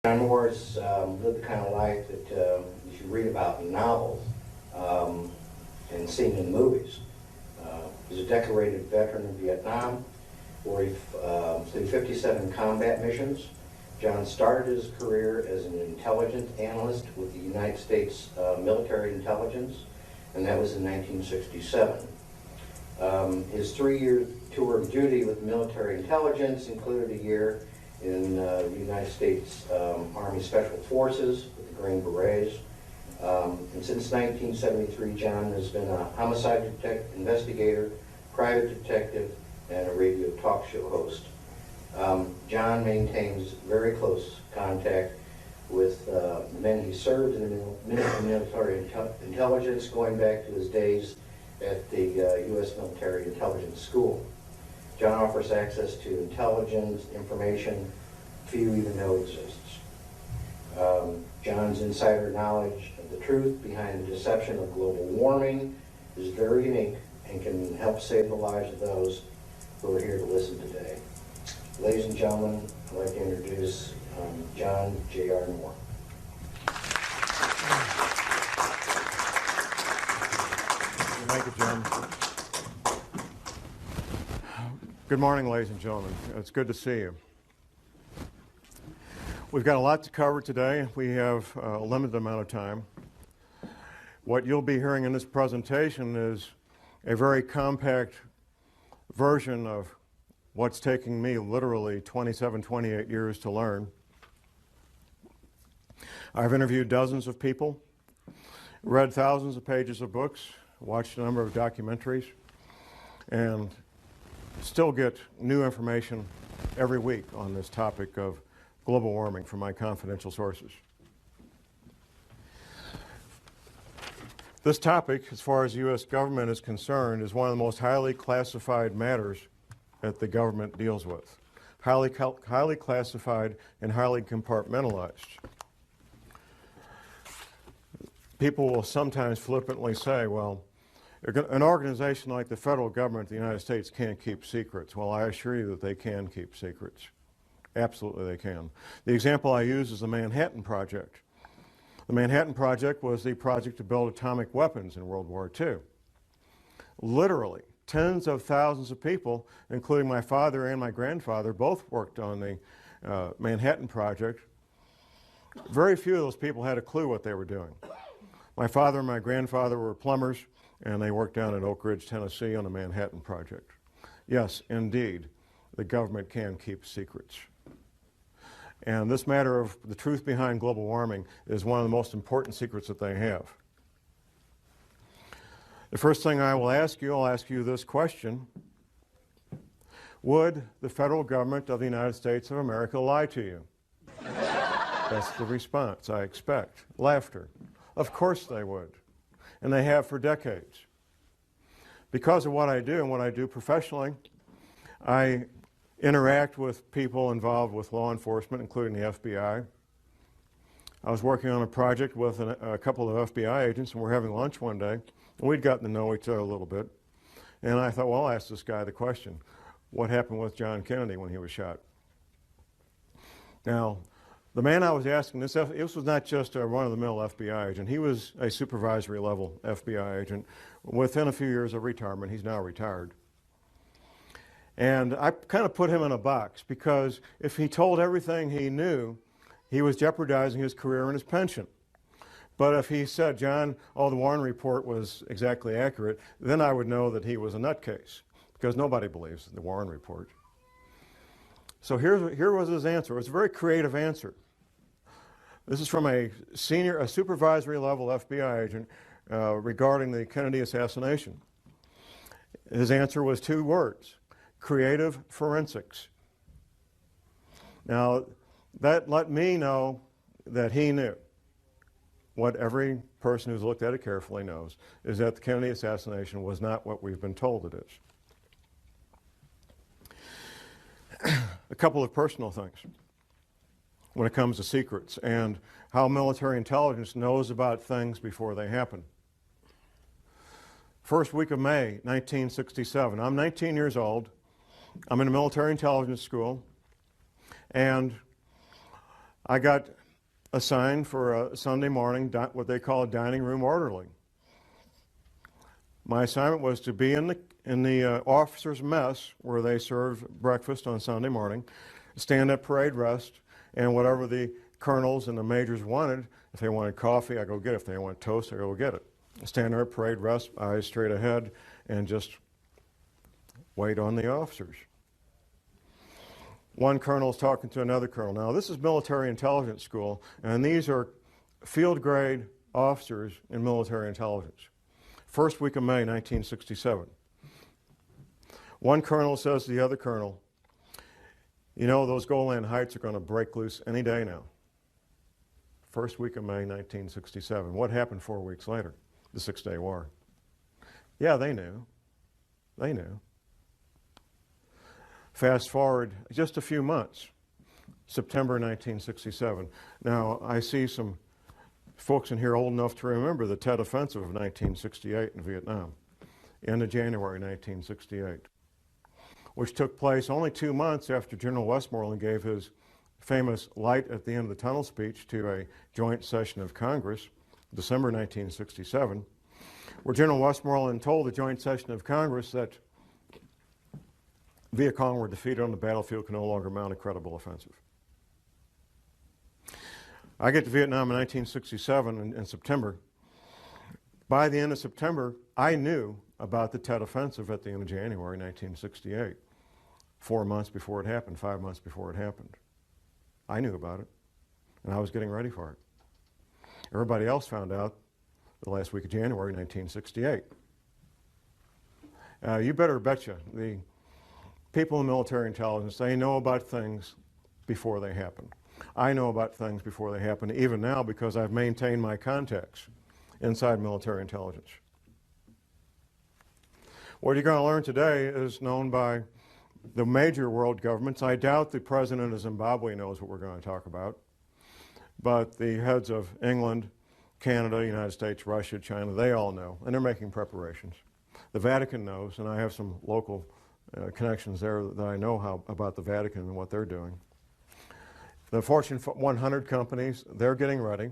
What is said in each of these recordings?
John Morris lived the kind of life that you should read about in novels and seen in movies. He's a decorated veteran of Vietnam, where he flew 57 combat missions. John started his career as an intelligence analyst with the United States military intelligence, and that was in 1967. His 3-year tour of duty with military intelligence included a year in the United States Army Special Forces with the Green Berets. And since 1973, John has been a homicide investigator, private detective, and a radio talk show host. John maintains very close contact with the men he served in the military intelligence, going back to his days at the U.S. Military Intelligence School. John offers access to intelligence information few even know exists. John's insider knowledge of the truth behind the deception of global warming is very unique and can help save the lives of those who are here to listen today. Ladies and gentlemen, I'd like to introduce John J.R. Moore. Thank you, Jim. Good morning, ladies and gentlemen. It's good to see you. We've got a lot to cover today. We have a limited amount of time. What you'll be hearing in this presentation is a very compact version of what's taking me literally 27, 28 years to learn. I've interviewed dozens of people, read thousands of pages of books, watched a number of documentaries, and still get new information every week on this topic of global warming from my confidential sources. This topic, as far as the U.S. government is concerned, is one of the most highly classified matters that the government deals with. Highly classified and highly compartmentalized. People will sometimes flippantly say, well, an organization like the federal government of the United States can't keep secrets. Well, I assure you that they can keep secrets. Absolutely they can. The example I use is the Manhattan Project. The Manhattan Project was the project to build atomic weapons in World War II. Literally, tens of thousands of people, including my father and my grandfather, both worked on the Manhattan Project. Very few of those people had a clue what they were doing. My father and my grandfather were plumbers, and they worked down in Oak Ridge, Tennessee on the Manhattan Project. Yes, indeed, the government can keep secrets. And this matter of the truth behind global warming is one of the most important secrets that they have. The first thing I'll ask you this question. Would the federal government of the United States of America lie to you? That's the response I expect. Laughter. Of course they would. And they have for decades. Because of what I do and what I do professionally, I interact with people involved with law enforcement, including the FBI. I was working on a project with a couple of FBI agents, and we're having lunch one day, and we'd gotten to know each other a little bit. And I thought, well, I'll ask this guy the question, what happened with John Kennedy when he was shot? Now, the man I was asking this was not just a run-of-the-mill FBI agent. He was a supervisory level FBI agent within a few years of retirement. He's now retired. And I kind of put him in a box because if he told everything he knew, he was jeopardizing his career and his pension. But if he said, John, the Warren report was exactly accurate, then I would know that he was a nutcase, because nobody believes the Warren report. So here was his answer. It was a very creative answer. This is from a supervisory level FBI agent regarding the Kennedy assassination. His answer was 2 words: creative forensics. Now, that let me know that he knew what every person who's looked at it carefully knows, is that the Kennedy assassination was not what we've been told it is. A couple of personal things when it comes to secrets and how military intelligence knows about things before they happen. First week of May, 1967. I'm 19 years old. I'm in a military intelligence school, and I got assigned for a Sunday morning, what they call a dining room orderly. My assignment was to be in the officers' mess where they serve breakfast on Sunday morning, stand at parade rest, and whatever the colonels and the majors wanted, if they wanted coffee, I go get it. If they wanted toast, I go get it. Stand there at parade rest, eyes straight ahead, and just wait on the officers. One colonel is talking to another colonel. Now, this is military intelligence school, and these are field grade officers in military intelligence. First week of May, 1967. One colonel says to the other colonel, you know, those Golan Heights are going to break loose any day now. First week of May, 1967. What happened 4 weeks later? The Six-Day War. Yeah, they knew. They knew. Fast forward just a few months, September 1967. Now, I see some folks in here old enough to remember the Tet Offensive of 1968 in Vietnam, end of January 1968, which took place only 2 months after General Westmoreland gave his famous light at the end of the tunnel speech to a joint session of Congress, December 1967, where General Westmoreland told the joint session of Congress that Viet Cong were defeated on the battlefield, could no longer mount a credible offensive. I get to Vietnam in 1967 in September. By the end of September, I knew about the Tet Offensive at the end of January 1968, 4 months before it happened, 5 months before it happened. I knew about it, and I was getting ready for it. Everybody else found out the last week of January 1968. You better betcha, the people in military intelligence, they know about things before they happen. I know about things before they happen, even now, because I've maintained my contacts inside military intelligence. What you're going to learn today is known by the major world governments. I doubt the president of Zimbabwe knows what we're going to talk about, but the heads of England, Canada, United States, Russia, China, they all know, and they're making preparations. The Vatican knows, and I have some local connections there that I know about the Vatican and what they're doing. The Fortune 100 companies, they're getting ready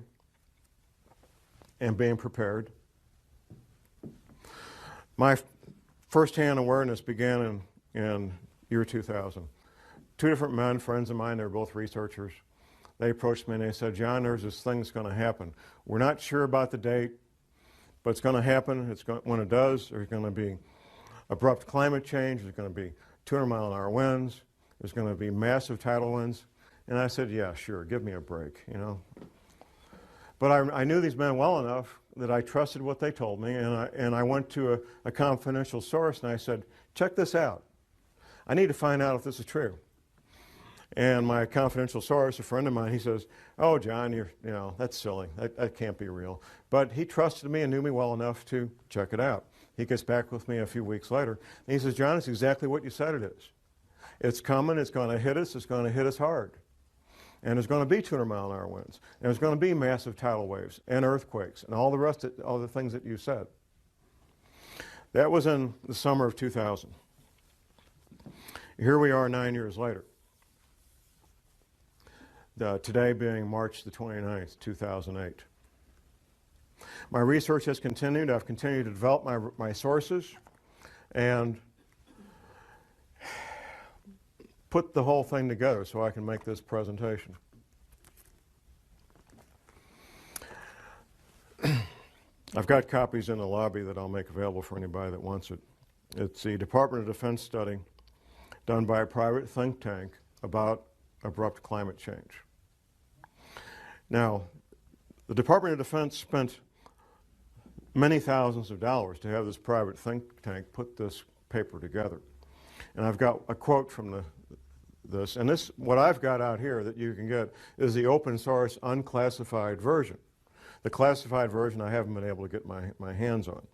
and being prepared. My first-hand awareness began in year 2000. Two different men, friends of mine, they were both researchers. They approached me and they said, John, there's this thing that's going to happen. We're not sure about the date, but it's going to happen. When it does, there's going to be abrupt climate change. There's going to be 200-mile-an-hour winds. There's going to be massive tidal winds. And I said, yeah, sure, give me a break, you know. But I knew these men well enough that I trusted what they told me, and I went to a confidential source and I said, check this out. I need to find out if this is true. And my confidential source, a friend of mine, he says, oh, John, that's silly. That can't be real. But he trusted me and knew me well enough to check it out. He gets back with me a few weeks later, and he says, John, it's exactly what you said it is. It's coming, it's going to hit us hard. And there's going to be 200-mile-an-hour winds. And there's going to be massive tidal waves and earthquakes and all the things that you said. That was in the summer of 2000. Here we are 9 years later. Today being March the 29th, 2008. My research has continued. I've continued to develop my sources and put the whole thing together so I can make this presentation. I've got copies in the lobby that I'll make available for anybody that wants it. It's the Department of Defense study done by a private think tank about abrupt climate change. Now, the Department of Defense spent many thousands of dollars to have this private think tank put this paper together. And I've got a quote from this, and this, what I've got out here that you can get is the open source unclassified version. The classified version I haven't been able to get my hands on.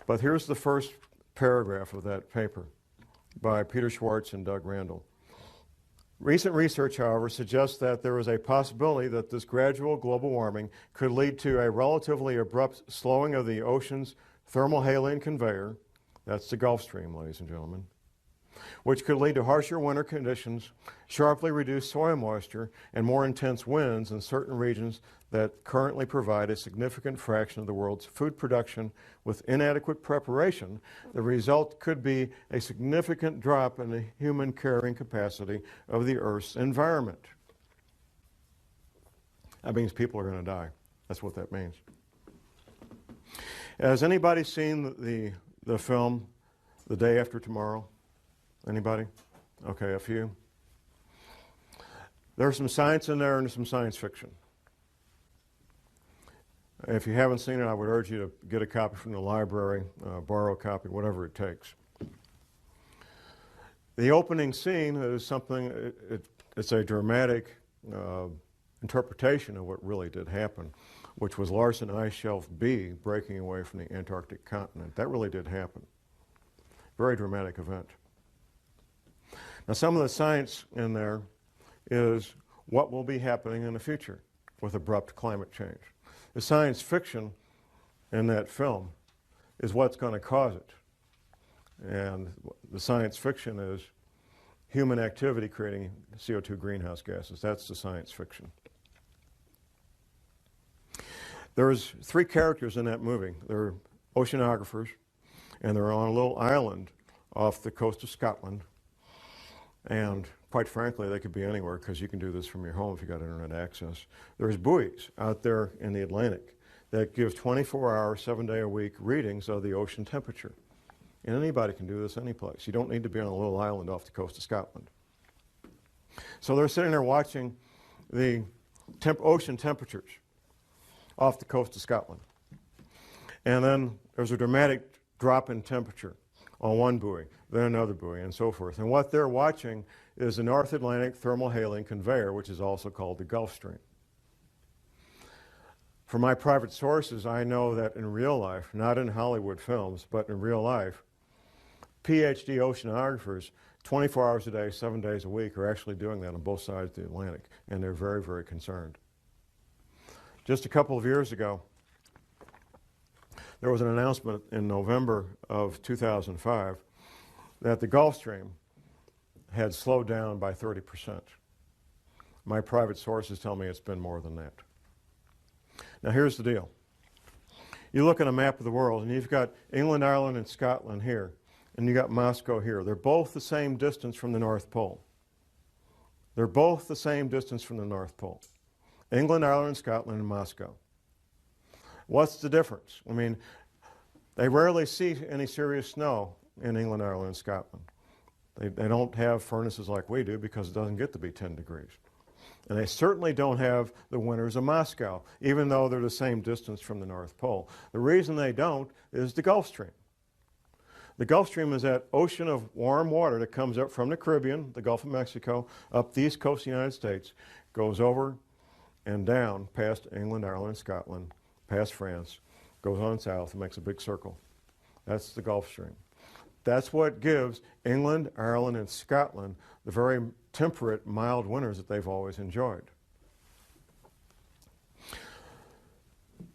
But here's the first paragraph of that paper by Peter Schwartz and Doug Randall. Recent research, however, suggests that there is a possibility that this gradual global warming could lead to a relatively abrupt slowing of the ocean's thermohaline conveyor, that's the Gulf Stream, ladies and gentlemen, which could lead to harsher winter conditions, sharply reduced soil moisture, and more intense winds in certain regions that currently provide a significant fraction of the world's food production. With inadequate preparation, the result could be a significant drop in the human carrying capacity of the Earth's environment. That means people are going to die. That's what that means. Has anybody seen the film The Day After Tomorrow? Anybody? Okay, a few. There's some science in there and some science fiction. If you haven't seen it, I would urge you to get a copy from the library, borrow a copy, whatever it takes. The opening scene is something, it's a dramatic interpretation of what really did happen, which was Larsen Ice Shelf B breaking away from the Antarctic continent. That really did happen. Very dramatic event. Now, some of the science in there is what will be happening in the future with abrupt climate change. The science fiction in that film is what's going to cause it. And the science fiction is human activity creating CO2 greenhouse gases. That's the science fiction. There's 3 characters in that movie. They're oceanographers, and they're on a little island off the coast of Scotland. And quite frankly, they could be anywhere because you can do this from your home if you got internet access. There's buoys out there in the Atlantic that give 24-hour, 7-day-a-week readings of the ocean temperature. And anybody can do this any place. You don't need to be on a little island off the coast of Scotland. So they're sitting there watching the ocean temperatures off the coast of Scotland. And then there's a dramatic drop in temperature on one buoy, then another buoy, and so forth. And what they're watching is the North Atlantic thermal hailing conveyor, which is also called the Gulf Stream. From my private sources, I know that in real life, not in Hollywood films, but in real life, PhD oceanographers, 24 hours a day, 7 days a week, are actually doing that on both sides of the Atlantic, and they're very, very concerned. Just a couple of years ago, there was an announcement in November of 2005 that the Gulf Stream had slowed down by 30%. My private sources tell me it's been more than that. Now here's the deal. You look at a map of the world and you've got England, Ireland, and Scotland here, and you got Moscow here. They're both the same distance from the North Pole. They're both the same distance from the North Pole. England, Ireland, Scotland, and Moscow. What's the difference? I mean, they rarely see any serious snow in England, Ireland, and Scotland. They don't have furnaces like we do because it doesn't get to be 10 degrees. And they certainly don't have the winters of Moscow, even though they're the same distance from the North Pole. The reason they don't is the Gulf Stream. The Gulf Stream is that ocean of warm water that comes up from the Caribbean, the Gulf of Mexico, up the east coast of the United States, goes over and down past England, Ireland, and Scotland, past France, goes on south and makes a big circle. That's the Gulf Stream. That's what gives England, Ireland, and Scotland the very temperate, mild winters that they've always enjoyed.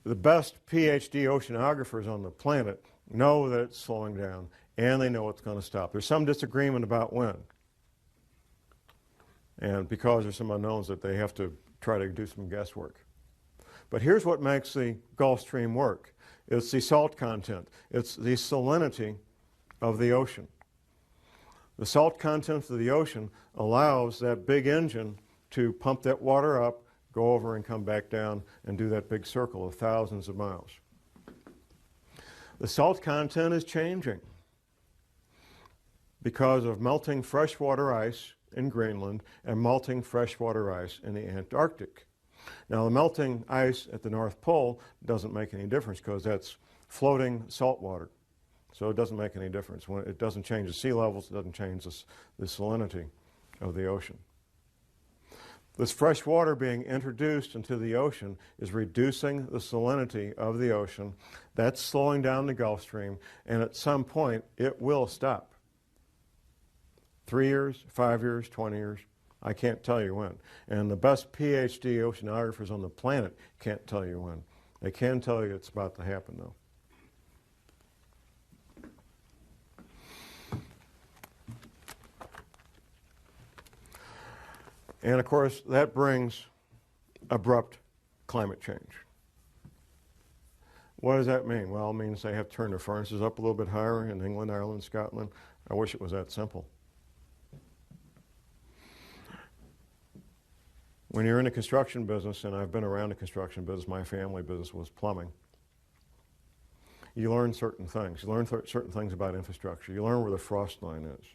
The best PhD oceanographers on the planet know that it's slowing down, and they know it's going to stop. There's some disagreement about when. And because there's some unknowns that they have to try to do some guesswork. But here's what makes the Gulf Stream work. It's the salt content. It's the salinity of the ocean. The salt content of the ocean allows that big engine to pump that water up, go over and come back down and do that big circle of thousands of miles. The salt content is changing because of melting freshwater ice in Greenland and melting freshwater ice in the Antarctic. Now, the melting ice at the North Pole doesn't make any difference because that's floating salt water. So it doesn't make any difference. When it doesn't change the sea levels, it doesn't change the salinity of the ocean. This fresh water being introduced into the ocean is reducing the salinity of the ocean. That's slowing down the Gulf Stream, and at some point it will stop. 3 years, 5 years, 20 years, I can't tell you when. And the best PhD oceanographers on the planet can't tell you when. They can tell you it's about to happen, though. And of course, that brings abrupt climate change. What does that mean? Well, it means they have to turn their furnaces up a little bit higher in England, Ireland, Scotland. I wish it was that simple. When you're in the construction business, and I've been around the construction business, my family business was plumbing, you learn certain things. You learn certain things about infrastructure. You learn where the frost line is.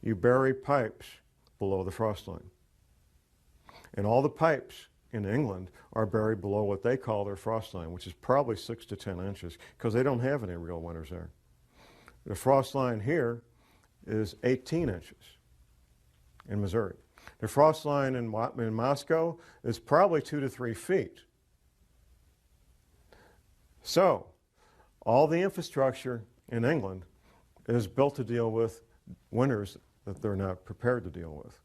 You bury pipes below the frost line. And all the pipes in England are buried below what they call their frost line, which is probably 6 to 10 inches, because they don't have any real winters there. The frost line here is 18 inches in Missouri. The frost line in Moscow is probably 2 to 3 feet. So, all the infrastructure in England is built to deal with winters that they're not prepared to deal with.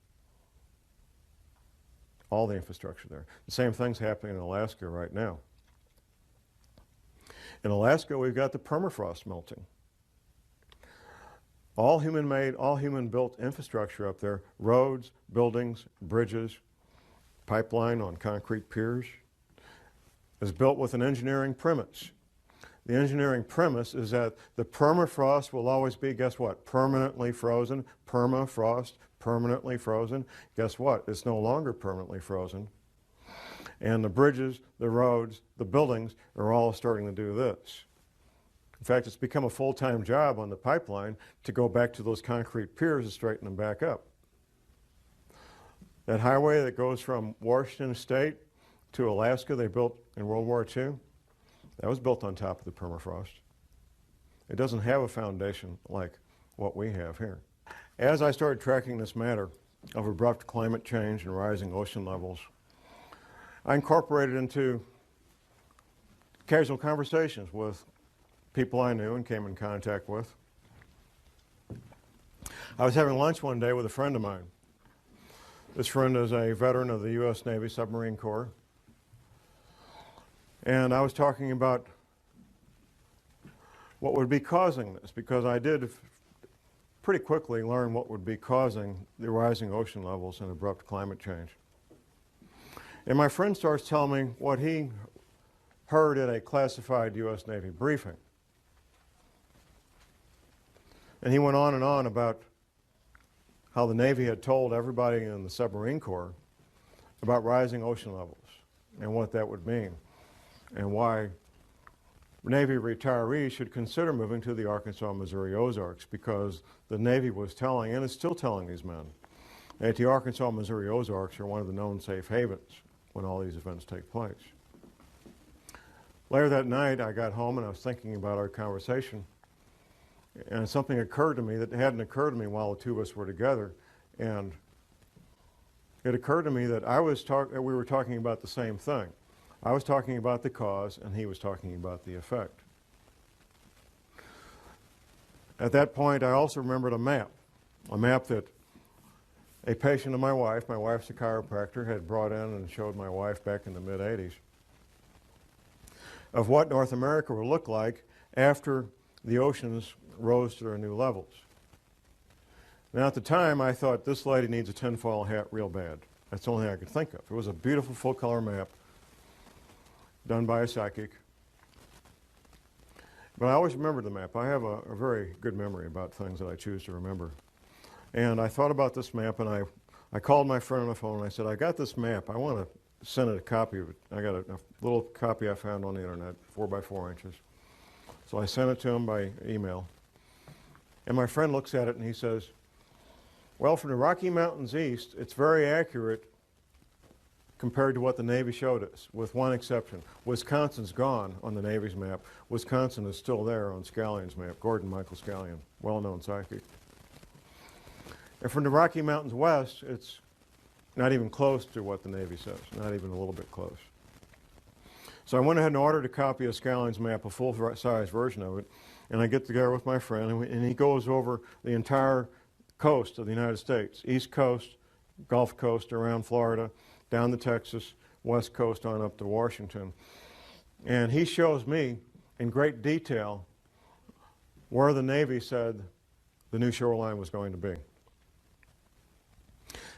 All the infrastructure there. The same thing's happening in Alaska right now. In Alaska, we've got the permafrost melting. All human-made, all human-built infrastructure up there, roads, buildings, bridges, pipeline on concrete piers, is built with an engineering premise. The engineering premise is that the permafrost will always be, guess what, permanently frozen. Permafrost, permanently frozen. Guess what, it's no longer permanently frozen. And the bridges, the roads, the buildings are all starting to do this. In fact, it's become a full-time job on the pipeline to go back to those concrete piers and straighten them back up. That highway that goes from Washington State to Alaska they built in World War II, that was built on top of the permafrost. It doesn't have a foundation like what we have here. As I started tracking this matter of abrupt climate change and rising ocean levels, I incorporated into casual conversations with people I knew and came in contact with. I was having lunch one day with a friend of mine. This friend is a veteran of the U.S. Navy Submarine Corps. And I was talking about what would be causing this, because I did pretty quickly learn what would be causing the rising ocean levels and abrupt climate change. And my friend starts telling me what he heard at a classified U.S. Navy briefing. And he went on and on about how the Navy had told everybody in the submarine corps about rising ocean levels and what that would mean, and why Navy retirees should consider moving to the Arkansas, Missouri Ozarks, because the Navy was telling, and is still telling these men, that the Arkansas, Missouri Ozarks are one of the known safe havens when all these events take place. Later that night, I got home and I was thinking about our conversation, and something occurred to me that hadn't occurred to me while the two of us were together, and it occurred to me that we were talking about the same thing. I was talking about the cause, and he was talking about the effect. At that point, I also remembered a map that a patient of my wife's a chiropractor, had brought in and showed my wife back in the mid-'80s, of what North America would look like after the oceans rose to their new levels. Now, at the time, I thought, this lady needs a tinfoil hat real bad. That's the only thing I could think of. It was a beautiful full-color map done by a psychic. But I always remember the map. I have a very good memory about things that I choose to remember. And I thought about this map, and I called my friend on the phone, and I said, I got this map. I want to send it a copy of it. I got a little copy I found on the internet, 4 by 4 inches. So I sent it to him by email. And my friend looks at it, and he says, well, from the Rocky Mountains east, it's very accurate compared to what the Navy showed us, with one exception. Wisconsin's gone on the Navy's map. Wisconsin is still there on Scallion's map, Gordon Michael Scallion, well-known psychic. And from the Rocky Mountains west, it's not even close to what the Navy says, not even a little bit close. So I went ahead and ordered a copy of Scallion's map, a full-size version of it, and I get together with my friend, and he goes over the entire coast of the United States, East Coast, Gulf Coast, around Florida, down to Texas, West Coast on up to Washington. And he shows me in great detail where the Navy said the new shoreline was going to be.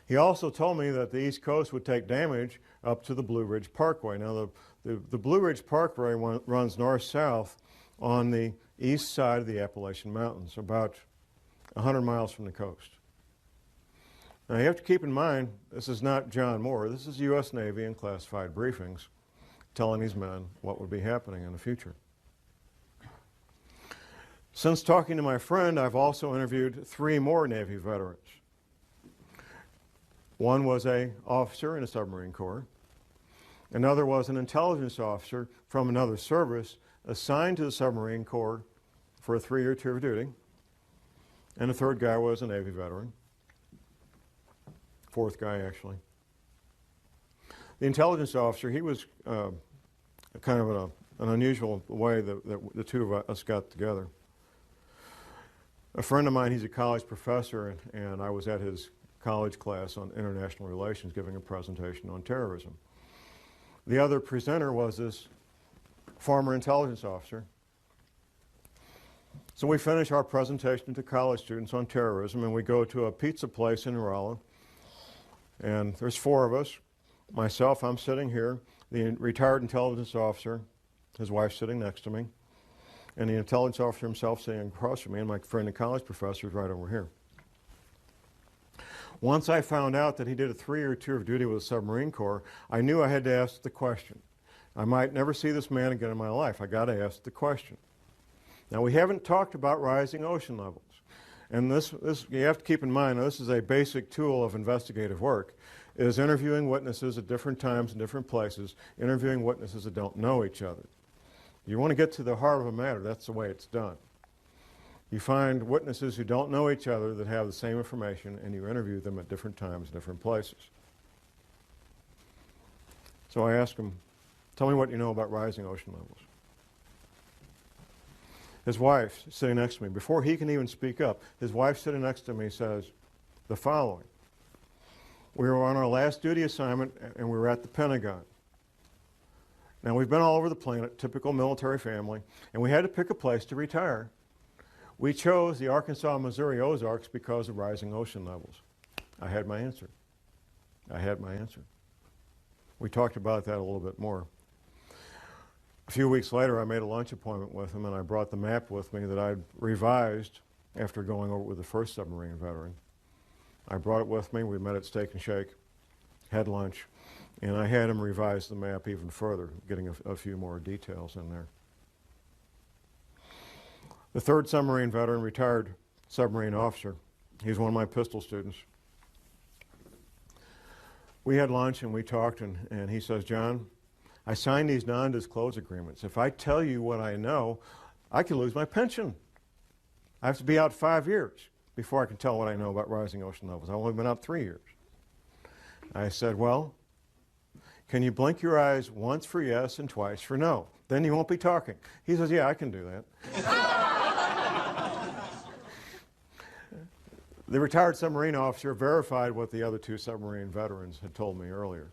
He also told me that the East Coast would take damage up to the Blue Ridge Parkway. Now, the Blue Ridge Parkway runs north-south on the east side of the Appalachian Mountains, about 100 miles from the coast. Now, you have to keep in mind, this is not John Moore. This is U.S. Navy and classified briefings telling these men what would be happening in the future. Since talking to my friend, I've also interviewed 3 more Navy veterans. One was an officer in the submarine corps. Another was an intelligence officer from another service assigned to the submarine corps for a 3-year tour of duty. And the third guy was a Navy veteran. Fourth guy, actually. The intelligence officer, he was kind of an unusual way that the two of us got together. A friend of mine, he's a college professor, and I was at his college class on international relations giving a presentation on terrorism. The other presenter was this former intelligence officer. So we finish our presentation to college students on terrorism, and we go to a pizza place in Rolla. And there's 4 of us. Myself, I'm sitting here. The retired intelligence officer, his wife sitting next to me. And the intelligence officer himself sitting across from me, and my friend, the college professor, is right over here. Once I found out that he did a 3-year tour of duty with the submarine corps, I knew I had to ask the question. I might never see this man again in my life. I got to ask the question. Now, we haven't talked about rising ocean levels. And this you have to keep in mind, this is a basic tool of investigative work, is interviewing witnesses at different times and different places, interviewing witnesses that don't know each other. You want to get to the heart of a matter, that's the way it's done. You find witnesses who don't know each other that have the same information, and you interview them at different times, different places. So I asked him, tell me what you know about rising ocean levels. His wife sitting next to me, before he can even speak up, his wife sitting next to me says the following. We were on our last duty assignment, and we were at the Pentagon. Now, we've been all over the planet, typical military family, and we had to pick a place to retire. We chose the Arkansas, Missouri Ozarks because of rising ocean levels. I had my answer. I had my answer. We talked about that a little bit more. A few weeks later, I made a lunch appointment with him, and I brought the map with me that I'd revised after going over it with the first submarine veteran. I brought it with me. We met at Steak and Shake, had lunch, and I had him revise the map even further, getting a few more details in there. The third submarine veteran, retired submarine officer, he's one of my pistol students. We had lunch and we talked, and he says, John, I signed these non-disclosure agreements. If I tell you what I know, I could lose my pension. I have to be out 5 years before I can tell what I know about rising ocean levels. I've only been out 3 years. I said, well, can you blink your eyes once for yes and twice for no? Then you won't be talking. He says, yeah, I can do that. The retired submarine officer verified what the other 2 submarine veterans had told me earlier.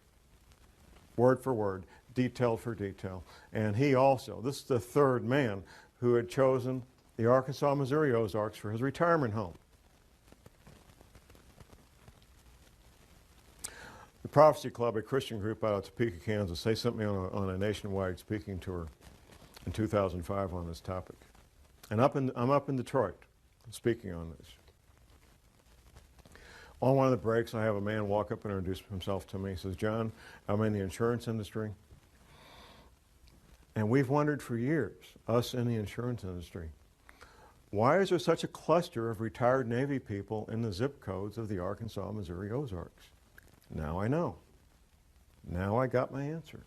Word for word, detail for detail. And he also, this is the third man who had chosen the Arkansas, Missouri Ozarks for his retirement home. The Prophecy Club, a Christian group out of Topeka, Kansas, they sent me on a nationwide speaking tour in 2005 on this topic. And I'm up in Detroit speaking on this. On one of the breaks, I have a man walk up and introduce himself to me. He says, John, I'm in the insurance industry. And we've wondered for years, us in the insurance industry, why is there such a cluster of retired Navy people in the zip codes of the Arkansas, Missouri Ozarks? Now I know. Now I got my answer.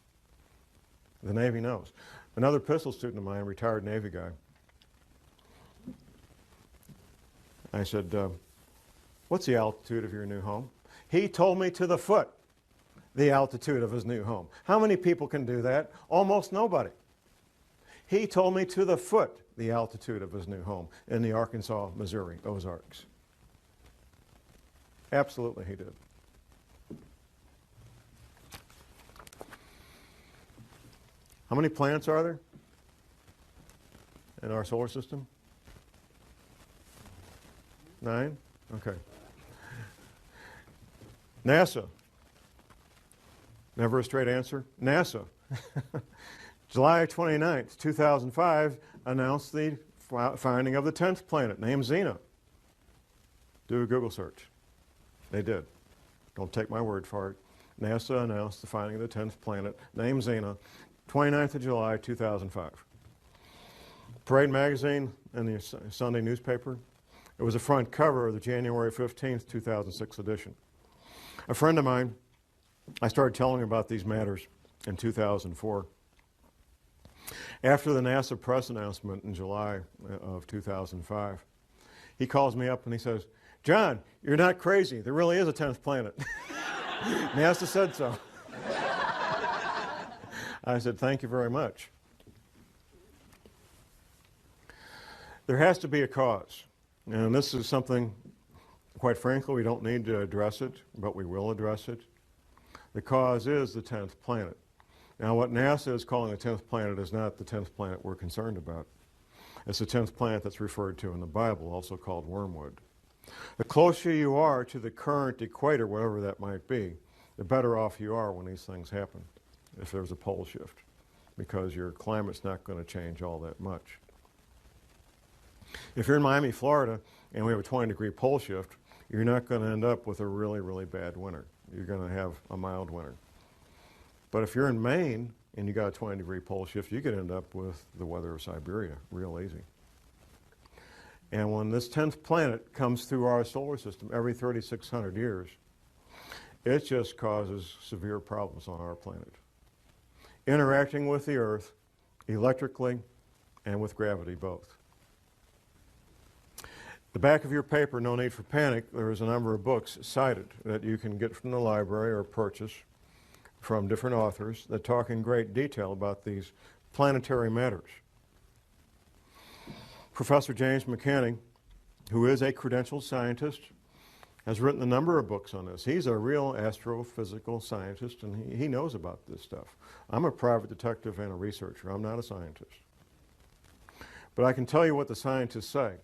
The Navy knows. Another pistol student of mine, a retired Navy guy, I said, what's the altitude of your new home? He told me to the foot the altitude of his new home. How many people can do that? Almost nobody. He told me to the foot the altitude of his new home in the Arkansas, Missouri Ozarks. Absolutely he did. How many planets are there in our solar system? 9? Okay. NASA. Never a straight answer. NASA. July 29th, 2005, announced the finding of the 10th planet, named Xena. Do a Google search. They did. Don't take my word for it. NASA announced the finding of the 10th planet, named Xena, 29th of July, 2005. Parade magazine and the Sunday newspaper. It was the front cover of the January 15th, 2006 edition. A friend of mine, I started telling him about these matters in 2004. After the NASA press announcement in July of 2005, he calls me up and he says, "John, you're not crazy. There really is a 10th planet." NASA said so. I said, "Thank you very much." There has to be a cause. And this is something, quite frankly, we don't need to address it, but we will address it. The cause is the 10th planet. Now, what NASA is calling the 10th planet is not the 10th planet we're concerned about. It's the 10th planet that's referred to in the Bible, also called wormwood. The closer you are to the current equator, whatever that might be, the better off you are when these things happen, if there's a pole shift, because your climate's not going to change all that much. If you're in Miami, Florida, and we have a 20-degree pole shift, you're not going to end up with a really, really bad winter. You're going to have a mild winter. But if you're in Maine and you got a 20-degree pole shift, you could end up with the weather of Siberia real easy. And when this 10th planet comes through our solar system every 3,600 years, it just causes severe problems on our planet. Interacting with the Earth electrically and with gravity both. The back of your paper, no need for panic, there is a number of books cited that you can get from the library or purchase from different authors that talk in great detail about these planetary matters. Professor James McCanning, who is a credentialed scientist, has written a number of books on this. He's a real astrophysical scientist, and he knows about this stuff. I'm a private detective and a researcher. I'm not a scientist. But I can tell you what the scientists say,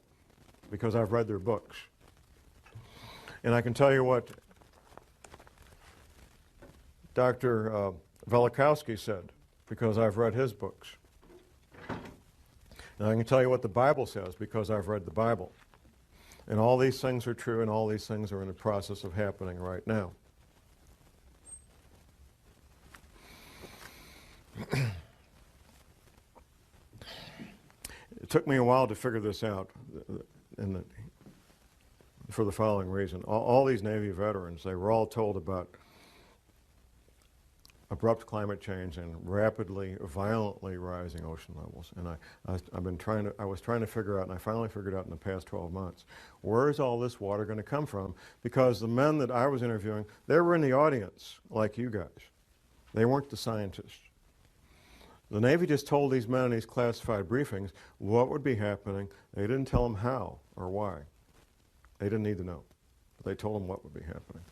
because I've read their books. And I can tell you what Dr. Velikovsky said, because I've read his books. And I can tell you what the Bible says, because I've read the Bible. And all these things are true, and all these things are in the process of happening right now. It took me a while to figure this out. For the following reason. All these Navy veterans, they were all told about abrupt climate change and rapidly, violently rising ocean levels. And I was trying to figure out, and I finally figured out in the past 12 months, where is all this water going to come from? Because the men that I was interviewing, they were in the audience, like you guys. They weren't the scientists. The Navy just told these men in these classified briefings what would be happening. They didn't tell them how or why. They didn't need to know. But they told them what would be happening.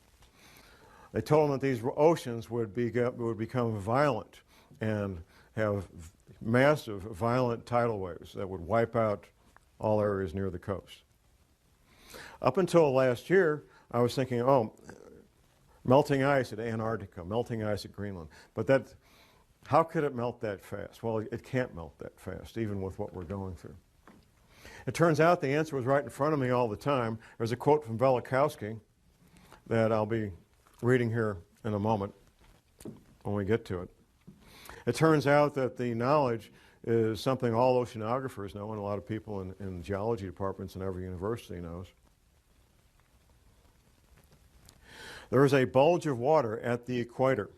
They told them that these oceans would become violent and have massive, violent tidal waves that would wipe out all areas near the coast. Up until last year, I was thinking, oh, melting ice at Antarctica, melting ice at Greenland. But how could it melt that fast? Well, it can't melt that fast, even with what we're going through. It turns out the answer was right in front of me all the time. There's a quote from Velikovsky that I'll be reading here in a moment when we get to it. It turns out that the knowledge is something all oceanographers know, and a lot of people in geology departments in every university knows. There is a bulge of water at the equator.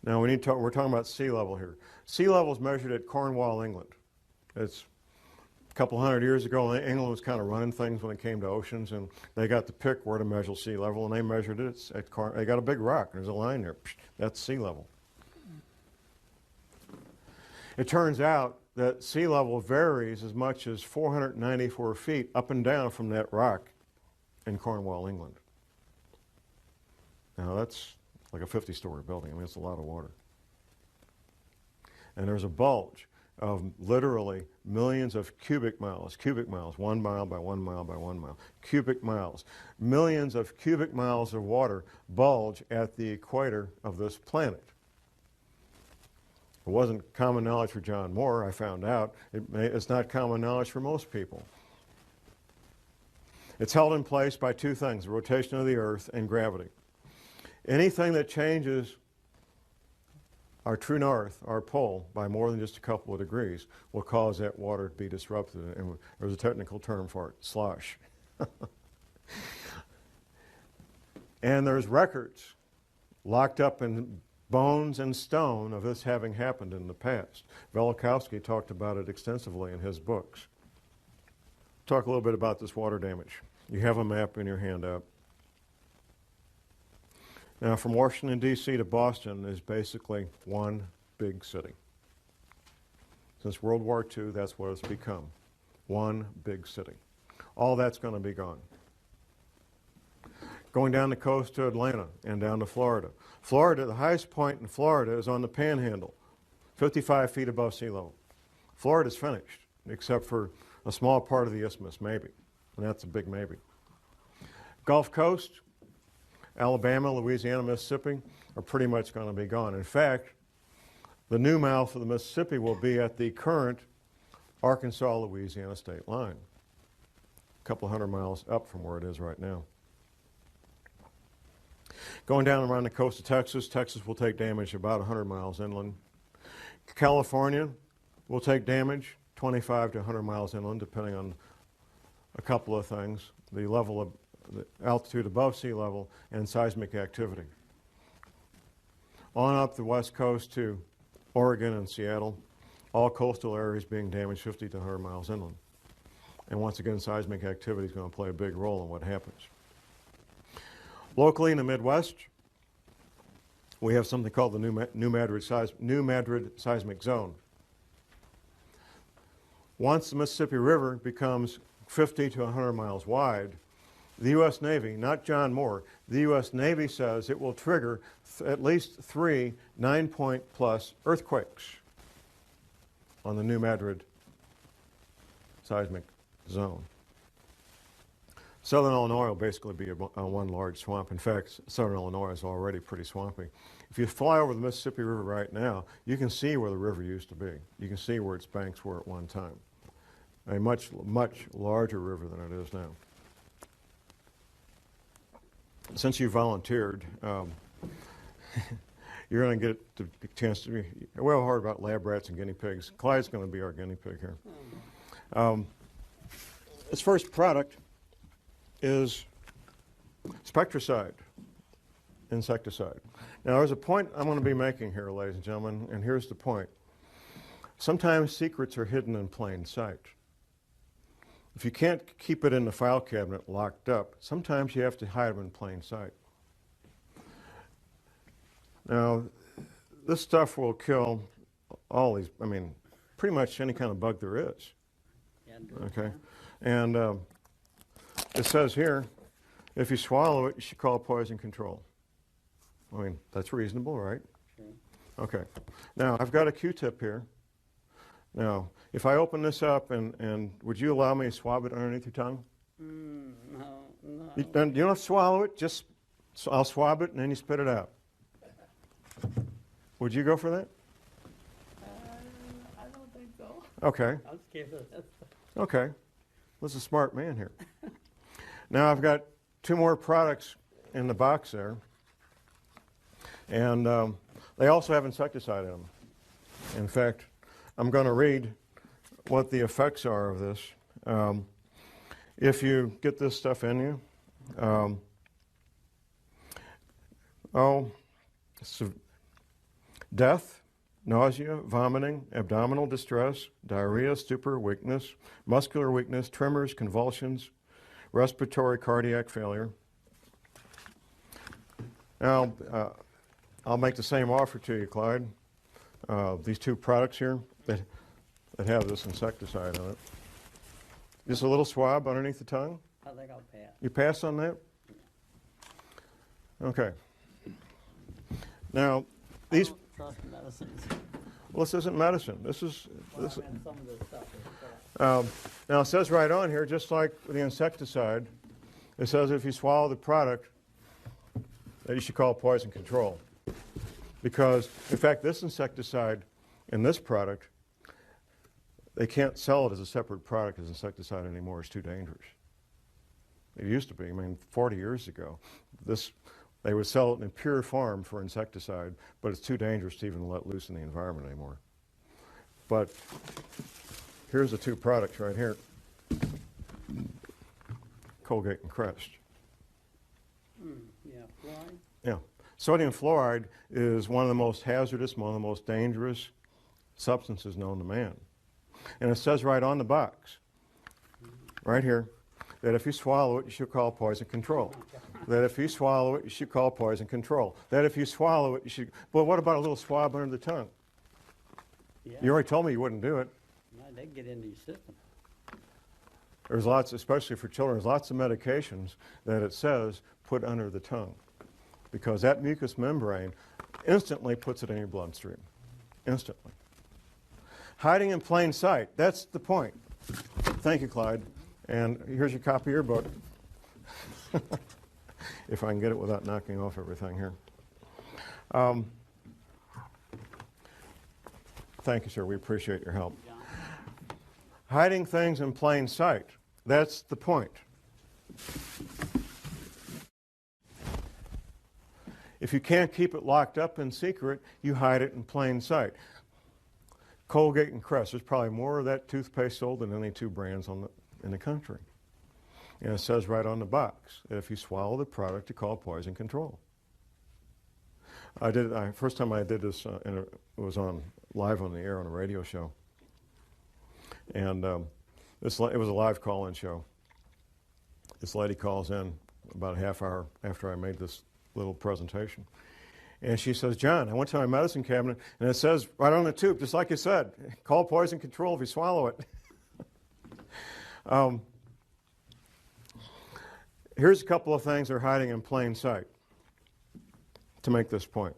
Now we're talking about sea level here. Sea level is measured at Cornwall, England. It's a couple hundred years ago, England was kind of running things when it came to oceans, and they got to pick where to measure sea level, and they measured it they got a big rock. There's a line there. That's sea level. It turns out that sea level varies as much as 494 feet up and down from that rock in Cornwall, England. Now that's like a 50-story building. I mean, it's a lot of water. And there's a bulge of literally millions of cubic miles, 1 mile by 1 mile by 1 mile, cubic miles. Millions of cubic miles of water bulge at the equator of this planet. It wasn't common knowledge for John Moore, I found out. It's not common knowledge for most people. It's held in place by two things, the rotation of the Earth and gravity. Anything that changes our true north, our pole, by more than just a couple of degrees will cause that water to be disrupted. And there's a technical term for it, slosh. And there's records locked up in bones and stone of this having happened in the past. Velikovsky talked about it extensively in his books. Talk a little bit about this water damage. You have a map in your handout. Now, from Washington, D.C. to Boston is basically one big city. Since World War II, that's what it's become. One big city. All that's going to be gone. Going down the coast to Atlanta and down to Florida. Florida, the highest point in Florida is on the Panhandle, 55 feet above sea level. Florida's finished, except for a small part of the isthmus, maybe. And that's a big maybe. Gulf Coast, Alabama, Louisiana, Mississippi are pretty much going to be gone. In fact, the new mouth of the Mississippi will be at the current Arkansas-Louisiana state line, a couple hundred miles up from where it is right now. Going down around the coast of Texas, Texas will take damage about 100 miles inland. California will take damage 25 to 100 miles inland, depending on a couple of things, the level of the altitude above sea level and seismic activity. On up the west coast to Oregon and Seattle, all coastal areas being damaged 50 to 100 miles inland. And once again, seismic activity is going to play a big role in what happens. Locally in the Midwest, we have something called the New Madrid Seismic Zone. Once the Mississippi River becomes 50 to 100 miles wide, the U.S. Navy, not John Moore, the U.S. Navy says it will trigger at least 3 9-point plus earthquakes on the New Madrid seismic zone. Southern Illinois will basically be one large swamp. In fact, southern Illinois is already pretty swampy. If you fly over the Mississippi River right now, you can see where the river used to be. You can see where its banks were at one time. A much, much larger river than it is now. Since you volunteered, you're going to get the chance to be, well, hard about lab rats and guinea pigs. Clyde's going to be our guinea pig here. His first product is spectricide, insecticide. Now, there's a point I'm going to be making here, ladies and gentlemen, and here's the point. Sometimes secrets are hidden in plain sight. If you can't keep it in the file cabinet locked up, sometimes you have to hide them in plain sight. Now, this stuff will kill all these, I mean, pretty much any kind of bug there is. Okay? And it says here, if you swallow it, you should call poison control. I mean, that's reasonable, right? Okay. Now, I've got a Q-tip here. Now, if I open this up, and would you allow me to swab it underneath your tongue? No. You don't have to swallow it, just I'll swab it and then you spit it out. Would you go for that? I don't think so. Okay. I'm scared of that. Okay. This is a smart man here. Now I've got 2 more products in the box there. And they also have insecticide in them. In fact, I'm going to read what the effects are of this. If you get this stuff in you, death, nausea, vomiting, abdominal distress, diarrhea, stupor, weakness, muscular weakness, tremors, convulsions, respiratory cardiac failure. Now, I'll make the same offer to you, Clyde. These 2 products here that have this insecticide on it. Just a little swab underneath the tongue. I think I'll pass. You pass on that? Okay. Now, these... I don't trust medicines. Well, this isn't medicine. This is, Well, this, I meant some of the stuff is, now it says right on here, just like the insecticide, it says if you swallow the product, that you should call poison control. Because, in fact, this insecticide and this product, they can't sell it as a separate product as insecticide anymore. It's too dangerous. It used to be. I mean, 40 years ago, they would sell it in pure form for insecticide, but it's too dangerous to even let loose in the environment anymore. But here's the two products right here, Colgate and Crest. yeah, fluoride. Yeah. Sodium fluoride is one of the most hazardous, one of the most dangerous substances known to man. And it says right on the box, right here, that if you swallow it, you should call poison control. That if you swallow it, you should call poison control. That if you swallow it, you should... Well, what about a little swab under the tongue? Yeah, You already told me you wouldn't do it. no, they get into your system. There's lots, especially for children, there's lots of medications that it says put under the tongue. Because that mucous membrane instantly puts it in your bloodstream. Instantly. Hiding in plain sight, that's the point. Thank you, Clyde. And here's your copy of your book. If I can get it without knocking off everything here. Thank you, sir. We appreciate your help. John. Hiding things in plain sight, that's the point. If you can't keep it locked up in secret, you hide it in plain sight. Colgate and Crest, there's probably more of that toothpaste sold than any two brands in the country. And it says right on the box that if you swallow the product, you call poison control. First time I did this, it was live on the air on a radio show. And it was a live call-in show. This lady calls in about a half hour after I made this little presentation. And she says, John, I went to my medicine cabinet, and it says right on the tube, just like you said, call poison control if you swallow it. Here's a couple of things that are hiding in plain sight to make this point.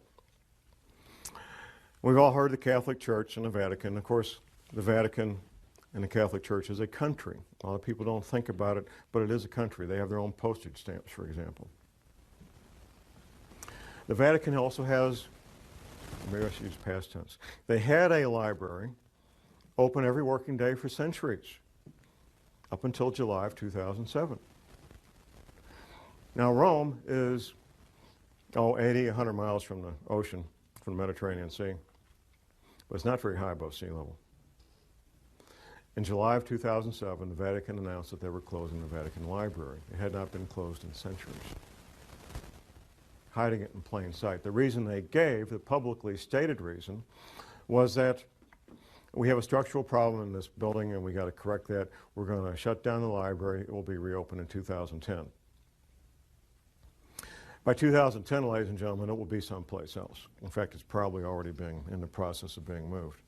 We've all heard the Catholic Church and the Vatican. Of course, the Vatican and the Catholic Church is a country. A lot of people don't think about it, but it is a country. They have their own postage stamps, for example. The Vatican also has, maybe I should use past tense, they had a library open every working day for centuries, up until July of 2007. Now Rome is, 80, 100 miles from the ocean, from the Mediterranean Sea, but it's not very high above sea level. In July of 2007, the Vatican announced that they were closing the Vatican Library. It had not been closed in centuries. Hiding it in plain sight. The reason they gave, the publicly stated reason, was that we have a structural problem in this building and we got to correct that. We're going to shut down the library. It will be reopened in 2010. By 2010, ladies and gentlemen, it will be someplace else. In fact, it's probably already in the process of being moved.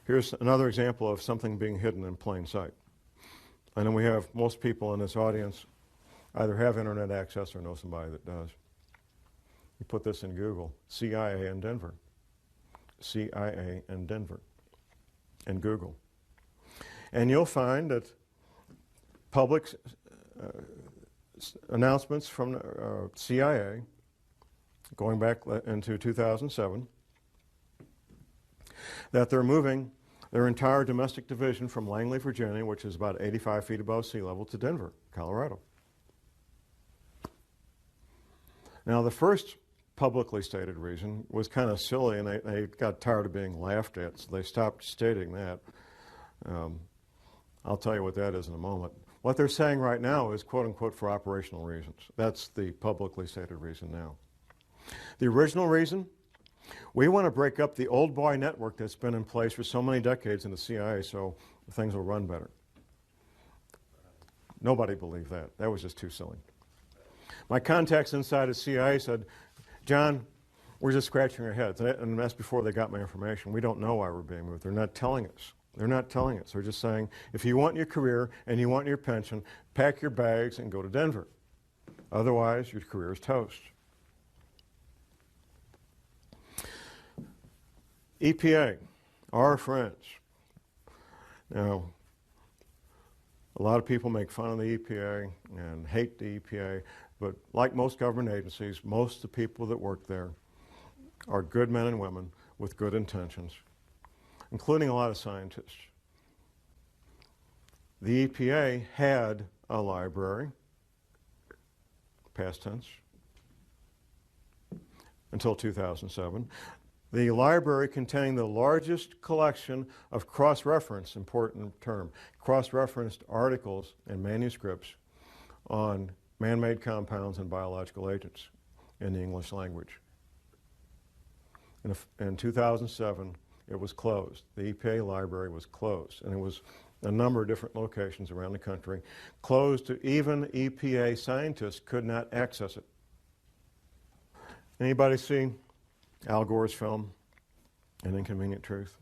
Here's another example of something being hidden in plain sight. I know we have most people in this audience either have internet access or know somebody that does. You put this in Google, CIA in Denver. CIA in Denver, in Google. And you'll find that public announcements from the CIA going back into 2007 that they're moving their entire domestic division from Langley, Virginia, which is about 85 feet above sea level, to Denver, Colorado. Now, the first publicly stated reason was kind of silly, and they got tired of being laughed at, so they stopped stating that. I'll tell you what that is in a moment. What they're saying right now is, quote unquote, for operational reasons. That's the publicly stated reason now. The original reason, we want to break up the old boy network that's been in place for so many decades in the CIA so things will run better. Nobody believed that. That was just too silly. My contacts inside the CIA said, John, we're just scratching our heads. And that's before they got my information. We don't know why we're being moved. They're not telling us. They're not telling us. They're just saying, if you want your career and you want your pension, pack your bags and go to Denver. Otherwise, your career is toast. EPA, our friends. Now, a lot of people make fun of the EPA and hate the EPA, but like most government agencies, most of the people that work there are good men and women with good intentions, including a lot of scientists. The EPA had a library, past tense, until 2007. The library contained the largest collection of cross-referenced, important term, cross-referenced articles and manuscripts on man-made compounds and biological agents in the English language. In 2007, it was closed. The EPA library was closed, and it was a number of different locations around the country, closed to even EPA scientists could not access it. Anybody see Al Gore's film, An Inconvenient Truth?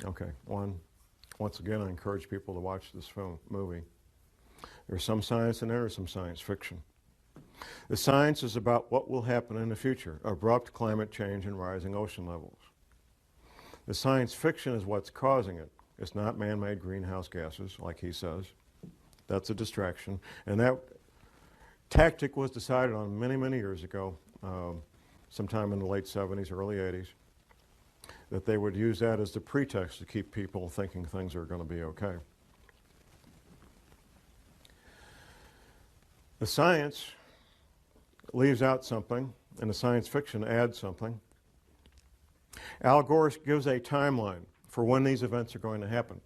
Okay, once again, I encourage people to watch this movie. There's some science in there, there's some science fiction. The science is about what will happen in the future, abrupt climate change and rising ocean levels. The science fiction is what's causing it. It's not man-made greenhouse gases, like he says. That's a distraction. And that tactic was decided on many, many years ago, sometime in the late 70s, early 80s, that they would use that as the pretext to keep people thinking things are going to be okay. The science leaves out something, and the science fiction adds something. Al Gore gives a timeline for when these events are going to happen.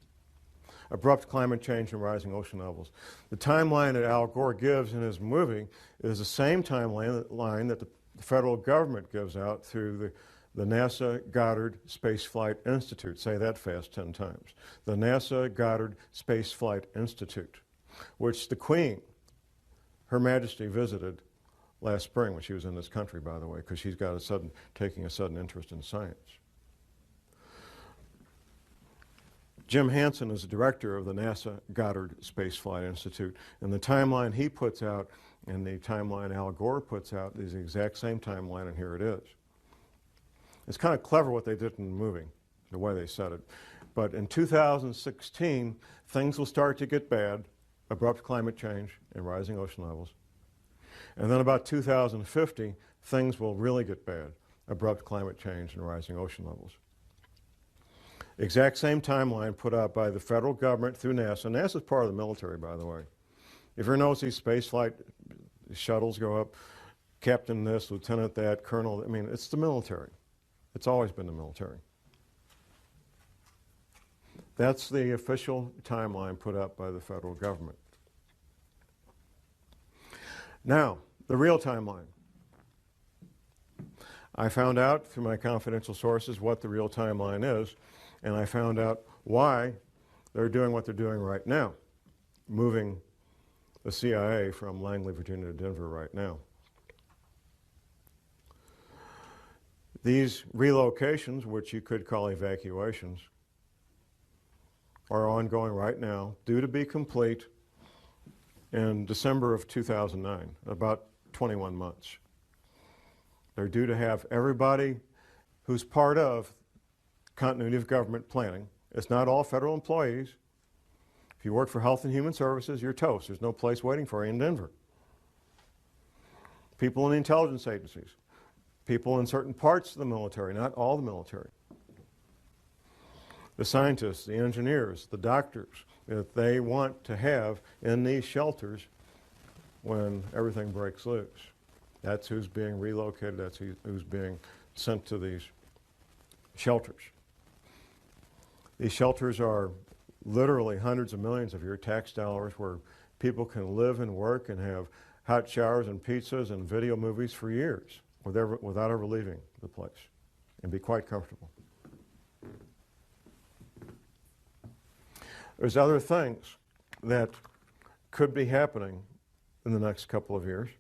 Abrupt climate change and rising ocean levels. The timeline that Al Gore gives in his movie is the same timeline that the federal government gives out through the NASA Goddard Space Flight Institute. Say that fast 10 times. The NASA Goddard Space Flight Institute, which the Queen, Her Majesty, visited last spring when she was in this country, by the way, because she's got taking a sudden interest in science. Jim Hansen is the director of the NASA Goddard Space Flight Institute, and the timeline he puts out and the timeline Al Gore puts out is the exact same timeline, and here it is. It's kind of clever what they did in the movie, the way they said it. But in 2016, things will start to get bad, abrupt climate change and rising ocean levels. And then about 2050, things will really get bad, abrupt climate change and rising ocean levels. Exact same timeline put out by the federal government through NASA. NASA is part of the military, by the way. If you notice these space flight shuttles go up, captain this, lieutenant that, colonel, I mean, it's the military. It's always been the military. That's the official timeline put up by the federal government. Now, the real timeline. I found out through my confidential sources what the real timeline is, and I found out why they're doing what they're doing right now, moving the CIA from Langley, Virginia to Denver right now. These relocations, which you could call evacuations, are ongoing right now, due to be complete in December of 2009, about 21 months. They're due to have everybody who's part of continuity of government planning. It's not all federal employees. If you work for Health and Human Services, you're toast. There's no place waiting for you in Denver. People in the intelligence agencies, people in certain parts of the military, not all the military. The scientists, the engineers, the doctors that they want to have in these shelters when everything breaks loose. That's who's being relocated, that's who's being sent to these shelters. These shelters are literally hundreds of millions of your tax dollars where people can live and work and have hot showers and pizzas and video movies for years without ever leaving the place and be quite comfortable. There's other things that could be happening in the next couple of years.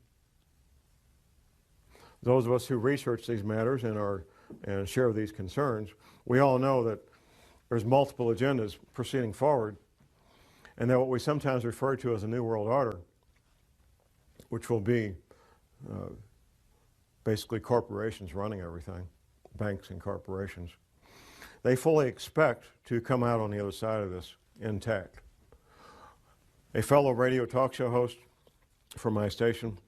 Those of us who research these matters and share these concerns, we all know that there's multiple agendas proceeding forward, and that what we sometimes refer to as a New World Order, which will be basically corporations running everything, banks and corporations, they fully expect to come out on the other side of this intact. A fellow radio talk show host from my station,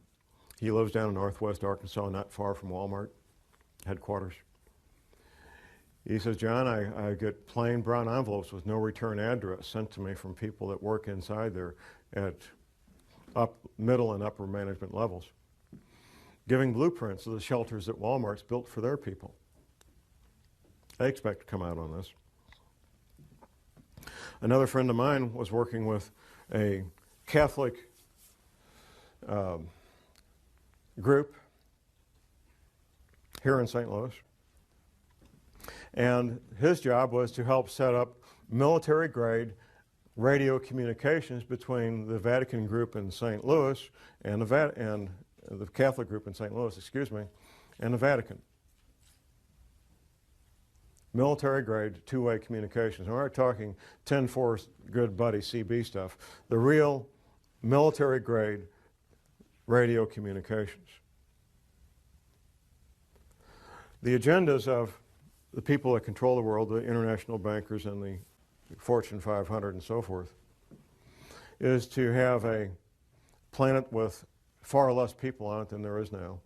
he lives down in northwest Arkansas, not far from Walmart headquarters. He says, John, I get plain brown envelopes with no return address sent to me from people that work inside there at middle and upper management levels, giving blueprints of the shelters that Walmart's built for their people. They expect to come out on this. Another friend of mine was working with a Catholic group here in St. Louis, and his job was to help set up military-grade radio communications between the Vatican group in St. Louis and the Catholic group in St. Louis, and the Vatican. Military-grade, two-way communications. And we're not talking 10-4 good buddy CB stuff. The real military-grade radio communications. The agendas of the people that control the world, the international bankers and the Fortune 500 and so forth, is to have a planet with far less people on it than there is now,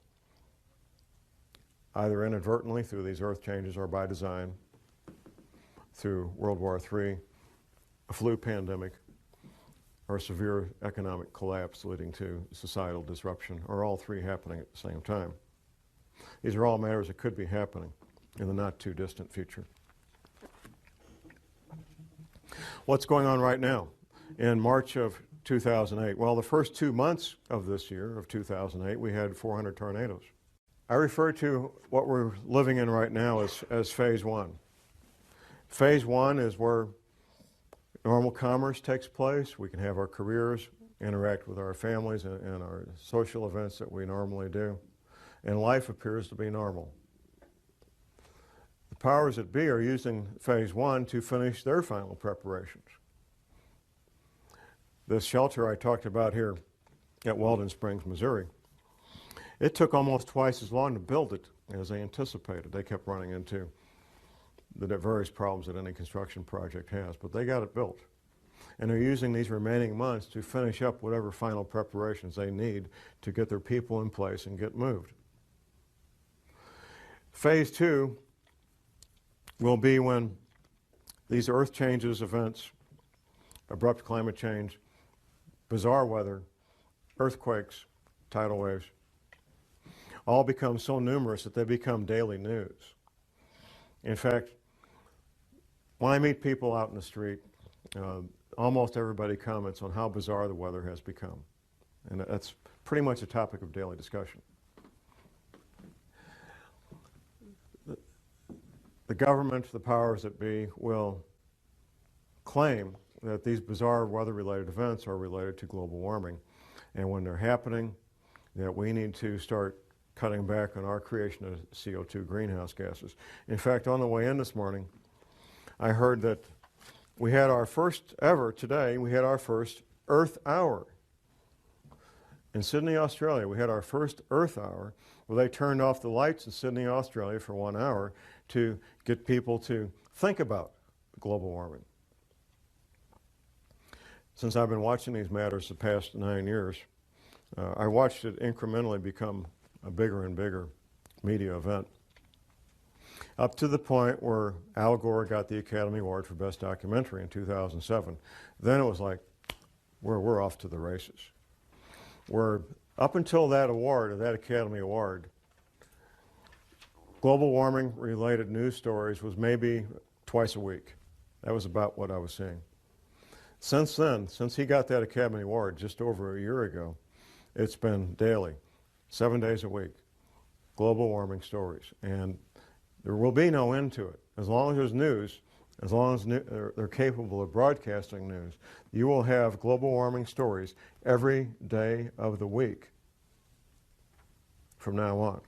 either inadvertently through these earth changes or by design, through World War III, a flu pandemic, or a severe economic collapse leading to societal disruption, or all three happening at the same time. These are all matters that could be happening in the not too distant future. What's going on right now? In March of 2008, well, the first 2 months of this year, of 2008, we had 400 tornadoes. I refer to what we're living in right now as phase one. Phase one is where normal commerce takes place. We can have our careers, interact with our families and our social events that we normally do, and life appears to be normal. The powers that be are using phase one to finish their final preparations. This shelter I talked about here at Weldon Springs, Missouri, it took almost twice as long to build it as they anticipated. They kept running into the various problems that any construction project has, but they got it built. And they're using these remaining months to finish up whatever final preparations they need to get their people in place and get moved. Phase two will be when these earth changes events, abrupt climate change, bizarre weather, earthquakes, tidal waves, all become so numerous that they become daily news. In fact, when I meet people out in the street, almost everybody comments on how bizarre the weather has become. And that's pretty much a topic of daily discussion. The government, the powers that be, will claim that these bizarre weather-related events are related to global warming. And when they're happening, that we need to start cutting back on our creation of CO2 greenhouse gases. In fact, on the way in this morning, I heard that we had our first ever, today, we had our first Earth Hour. In Sydney, Australia, we had our first Earth Hour where they turned off the lights in Sydney, Australia for 1 hour to get people to think about global warming. Since I've been watching these matters the past 9 years, I watched it incrementally become a bigger and bigger media event, up to the point where Al Gore got the Academy Award for Best Documentary in 2007. Then it was like, we're off to the races. Up until that award, that Academy Award, global warming related news stories was maybe twice a week. That was about what I was seeing. Since then, since he got that Academy Award just over a year ago, it's been daily, 7 days a week, global warming stories. And there will be no end to it. As long as there's news, as long as they're capable of broadcasting news, you will have global warming stories every day of the week from now on.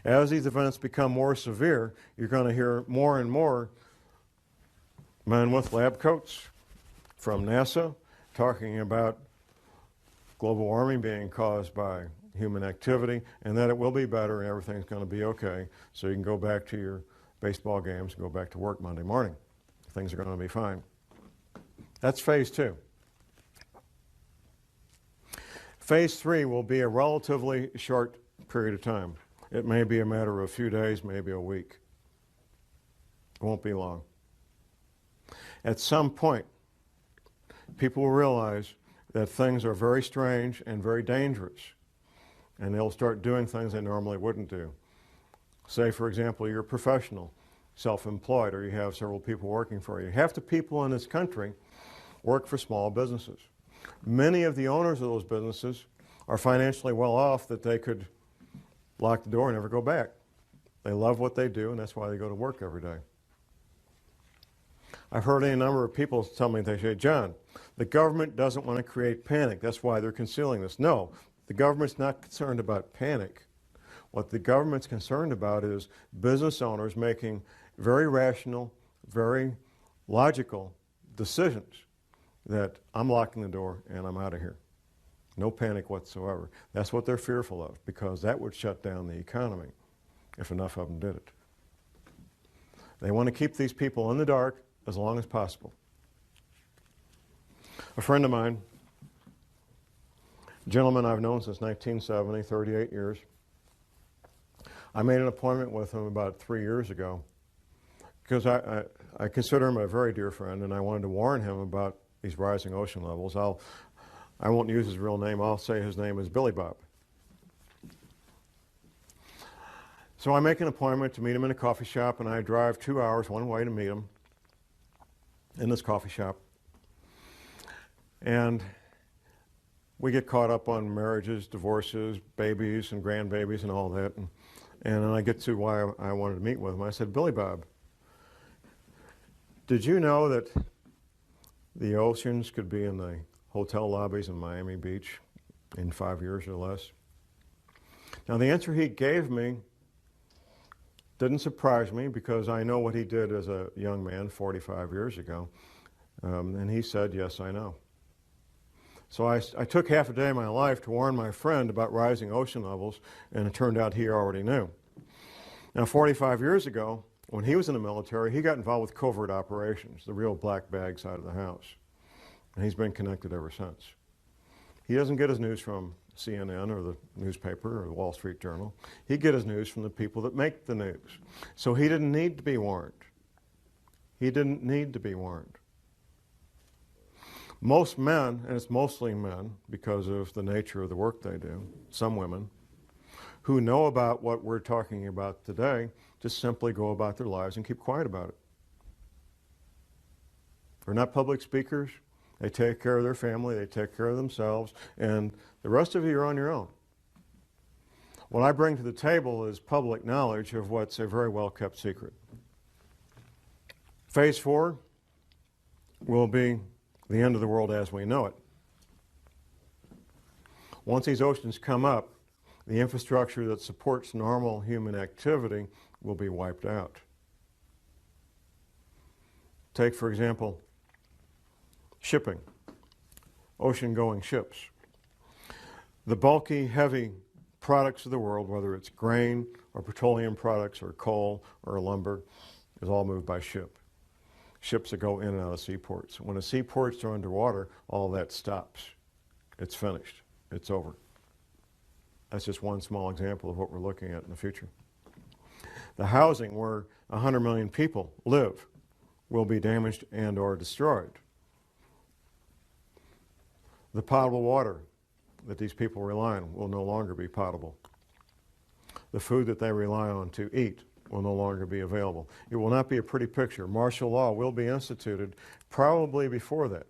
As these events become more severe, you're going to hear more and more men with lab coats from NASA talking about global warming being caused by human activity and that it will be better and everything's going to be okay, so you can go back to your baseball games and go back to work Monday morning. Things are going to be fine. That's phase 2. Phase 3 will be a relatively short period of time. It may be a matter of a few days, maybe a week. It won't be long. At some point, people will realize that things are very strange and very dangerous, and they'll start doing things they normally wouldn't do. Say, for example, you're a professional, self-employed, or you have several people working for you. Half the people in this country work for small businesses. Many of the owners of those businesses are financially well off that they could lock the door and never go back. They love what they do, and that's why they go to work every day. I've heard any number of people tell me, they say, John, the government doesn't want to create panic. That's why they're concealing this. No, the government's not concerned about panic. What the government's concerned about is business owners making very rational, very logical decisions that I'm locking the door and I'm out of here. No panic whatsoever. That's what they're fearful of, because that would shut down the economy if enough of them did it. They want to keep these people in the dark as long as possible. A friend of mine, a gentleman I've known since 1970, 38 years, I made an appointment with him about 3 years ago because I consider him a very dear friend, and I wanted to warn him about these rising ocean levels. I won't use his real name. I'll say his name is Billy Bob. So I make an appointment to meet him in a coffee shop, and I drive 2 hours one way to meet him in this coffee shop. And we get caught up on marriages, divorces, babies, and grandbabies, and all that. And then I get to why I wanted to meet with him. I said, Billy Bob, did you know that the oceans could be in the hotel lobbies in Miami Beach in 5 years or less? Now, the answer he gave me didn't surprise me, because I know what he did as a young man 45 years ago. And he said, yes, I know. So I took half a day of my life to warn my friend about rising ocean levels, and it turned out he already knew. Now, 45 years ago, when he was in the military, he got involved with covert operations, the real black bag side of the house. And he's been connected ever since. He doesn't get his news from CNN or the newspaper or the Wall Street Journal. He gets his news from the people that make the news. So he didn't need to be warned. He didn't need to be warned. Most men, and it's mostly men because of the nature of the work they do, some women, who know about what we're talking about today, just simply go about their lives and keep quiet about it. They're not public speakers. They take care of their family, they take care of themselves, and the rest of you are on your own. What I bring to the table is public knowledge of what's a very well-kept secret. Phase 4 will be the end of the world as we know it. Once these oceans come up, the infrastructure that supports normal human activity will be wiped out. Take, for example, shipping, ocean-going ships. The bulky, heavy products of the world, whether it's grain or petroleum products or coal or lumber, is all moved by ship. Ships that go in and out of seaports. When the seaports are underwater, all that stops. It's finished. It's over. That's just one small example of what we're looking at in the future. The housing where 100 million people live will be damaged and or destroyed. The potable water that these people rely on will no longer be potable. The food that they rely on to eat will no longer be available. It will not be a pretty picture. Martial law will be instituted probably before that,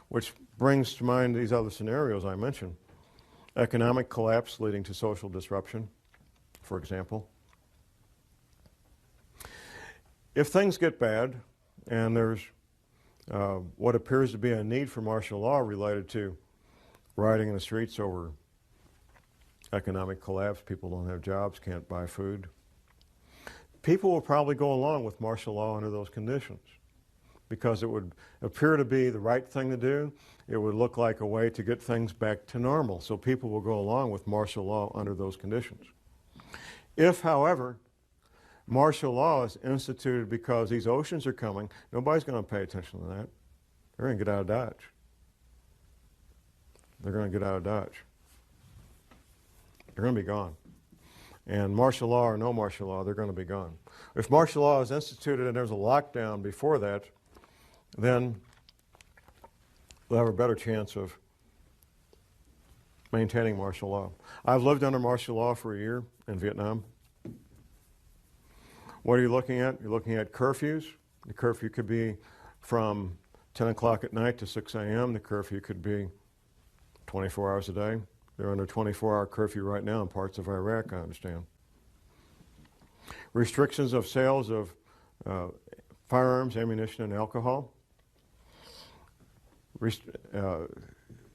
which brings to mind these other scenarios I mentioned. Economic collapse leading to social disruption, for example. If things get bad and there's what appears to be a need for martial law related to rioting in the streets over economic collapse, people don't have jobs, can't buy food, people will probably go along with martial law under those conditions because it would appear to be the right thing to do. It would look like a way to get things back to normal. So people will go along with martial law under those conditions. If, however, Martial law is instituted because these oceans are coming. Nobody's going to pay attention to that. They're going to get out of Dodge. They're going to get out of Dodge. They're going to be gone. And martial law or no martial law, they're going to be gone. If martial law is instituted and there's a lockdown before that, then we'll have a better chance of maintaining martial law. I've lived under martial law for a year in Vietnam. What are you looking at? You're looking at curfews. The curfew could be from 10 o'clock at night to 6 a.m. The curfew could be 24 hours a day. They're under 24-hour curfew right now in parts of Iraq, I understand. Restrictions of sales of firearms, ammunition, and alcohol.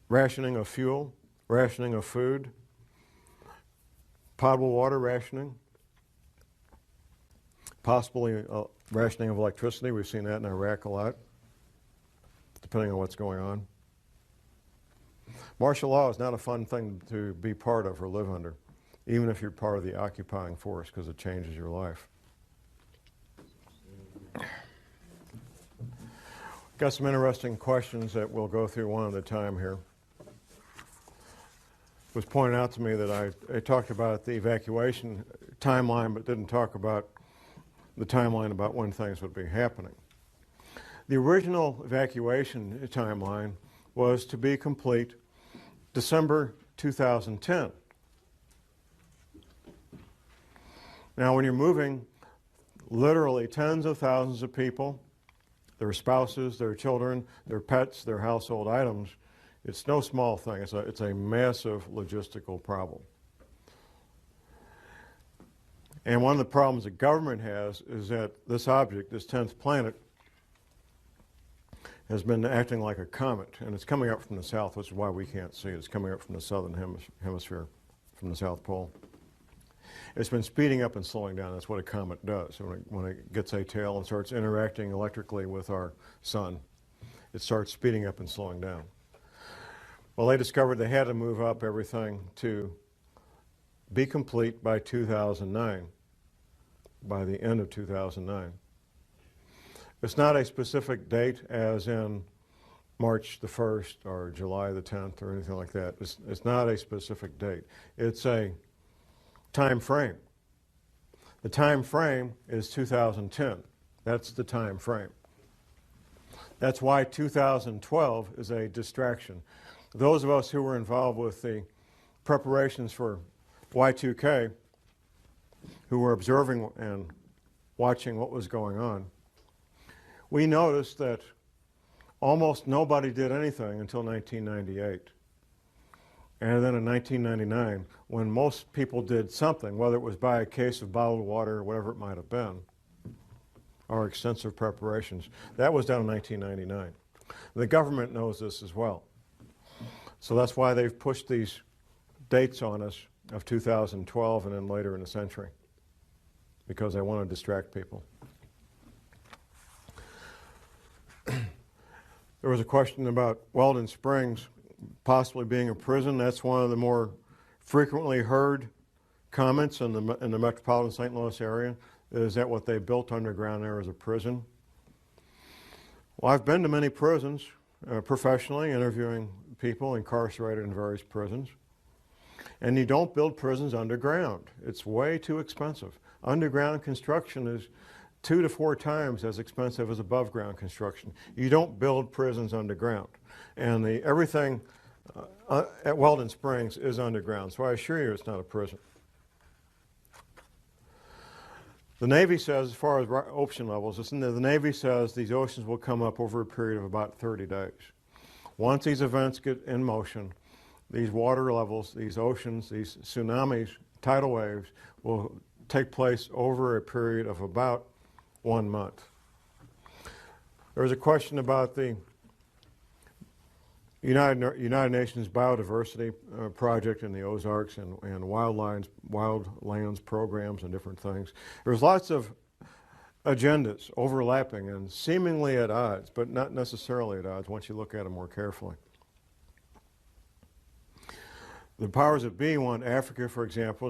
Rationing of fuel, rationing of food, potable water rationing, possibly rationing of electricity. We've seen that in Iraq a lot, depending on what's going on. Martial law is not a fun thing to be part of or live under, even if you're part of the occupying force, because it changes your life. Got some interesting questions that we'll go through one at a time here. It was pointed out to me that I talked about the evacuation timeline, but didn't talk about the timeline about when things would be happening. The original evacuation timeline was to be complete December 2010. Now, when you're moving literally tens of thousands of people, their spouses, their children, their pets, their household items, it's no small thing. It's a massive logistical problem. And one of the problems the government has is that this object, this 10th planet, has been acting like a comet, and it's coming up from the south, which is why we can't see it. It's coming up from the southern hemisphere, from the South Pole. It's been speeding up and slowing down. That's what a comet does. So when it gets a tail and starts interacting electrically with our sun, it starts speeding up and slowing down. Well, they discovered they had to move up everything to be complete by 2009, by the end of 2009. It's not a specific date as in March the 1st or July the 10th or anything like that. It's not a specific date. It's a time frame. The time frame is 2010. That's the time frame. That's why 2012 is a distraction. Those of us who were involved with the preparations for Y2K, who were observing and watching what was going on, we noticed that almost nobody did anything until 1998. And then in 1999, when most people did something, whether it was buy a case of bottled water or whatever it might have been, or extensive preparations, that was done in 1999. The government knows this as well. So that's why they've pushed these dates on us of 2012 and then later in the century, because they want to distract people. There was a question about Weldon Springs possibly being a prison. That's one of the more frequently heard comments in the metropolitan St. Louis area. Is that what they built underground there as a prison? Well, I've been to many prisons professionally, interviewing people incarcerated in various prisons. And you don't build prisons underground. It's way too expensive. Underground construction is 2 to 4 times as expensive as above ground construction. You don't build prisons underground. And everything at Weldon Springs is underground, so I assure you it's not a prison. The Navy says, as far as ocean levels, the Navy says these oceans will come up over a period of about 30 days. Once these events get in motion, these water levels, these oceans, these tsunamis, tidal waves will take place over a period of about 1 month. There was a question about the United Nations Biodiversity Project in the Ozarks and wildlands programs and different things. There's lots of agendas overlapping and seemingly at odds, but not necessarily at odds once you look at them more carefully. The powers that be want Africa, for example,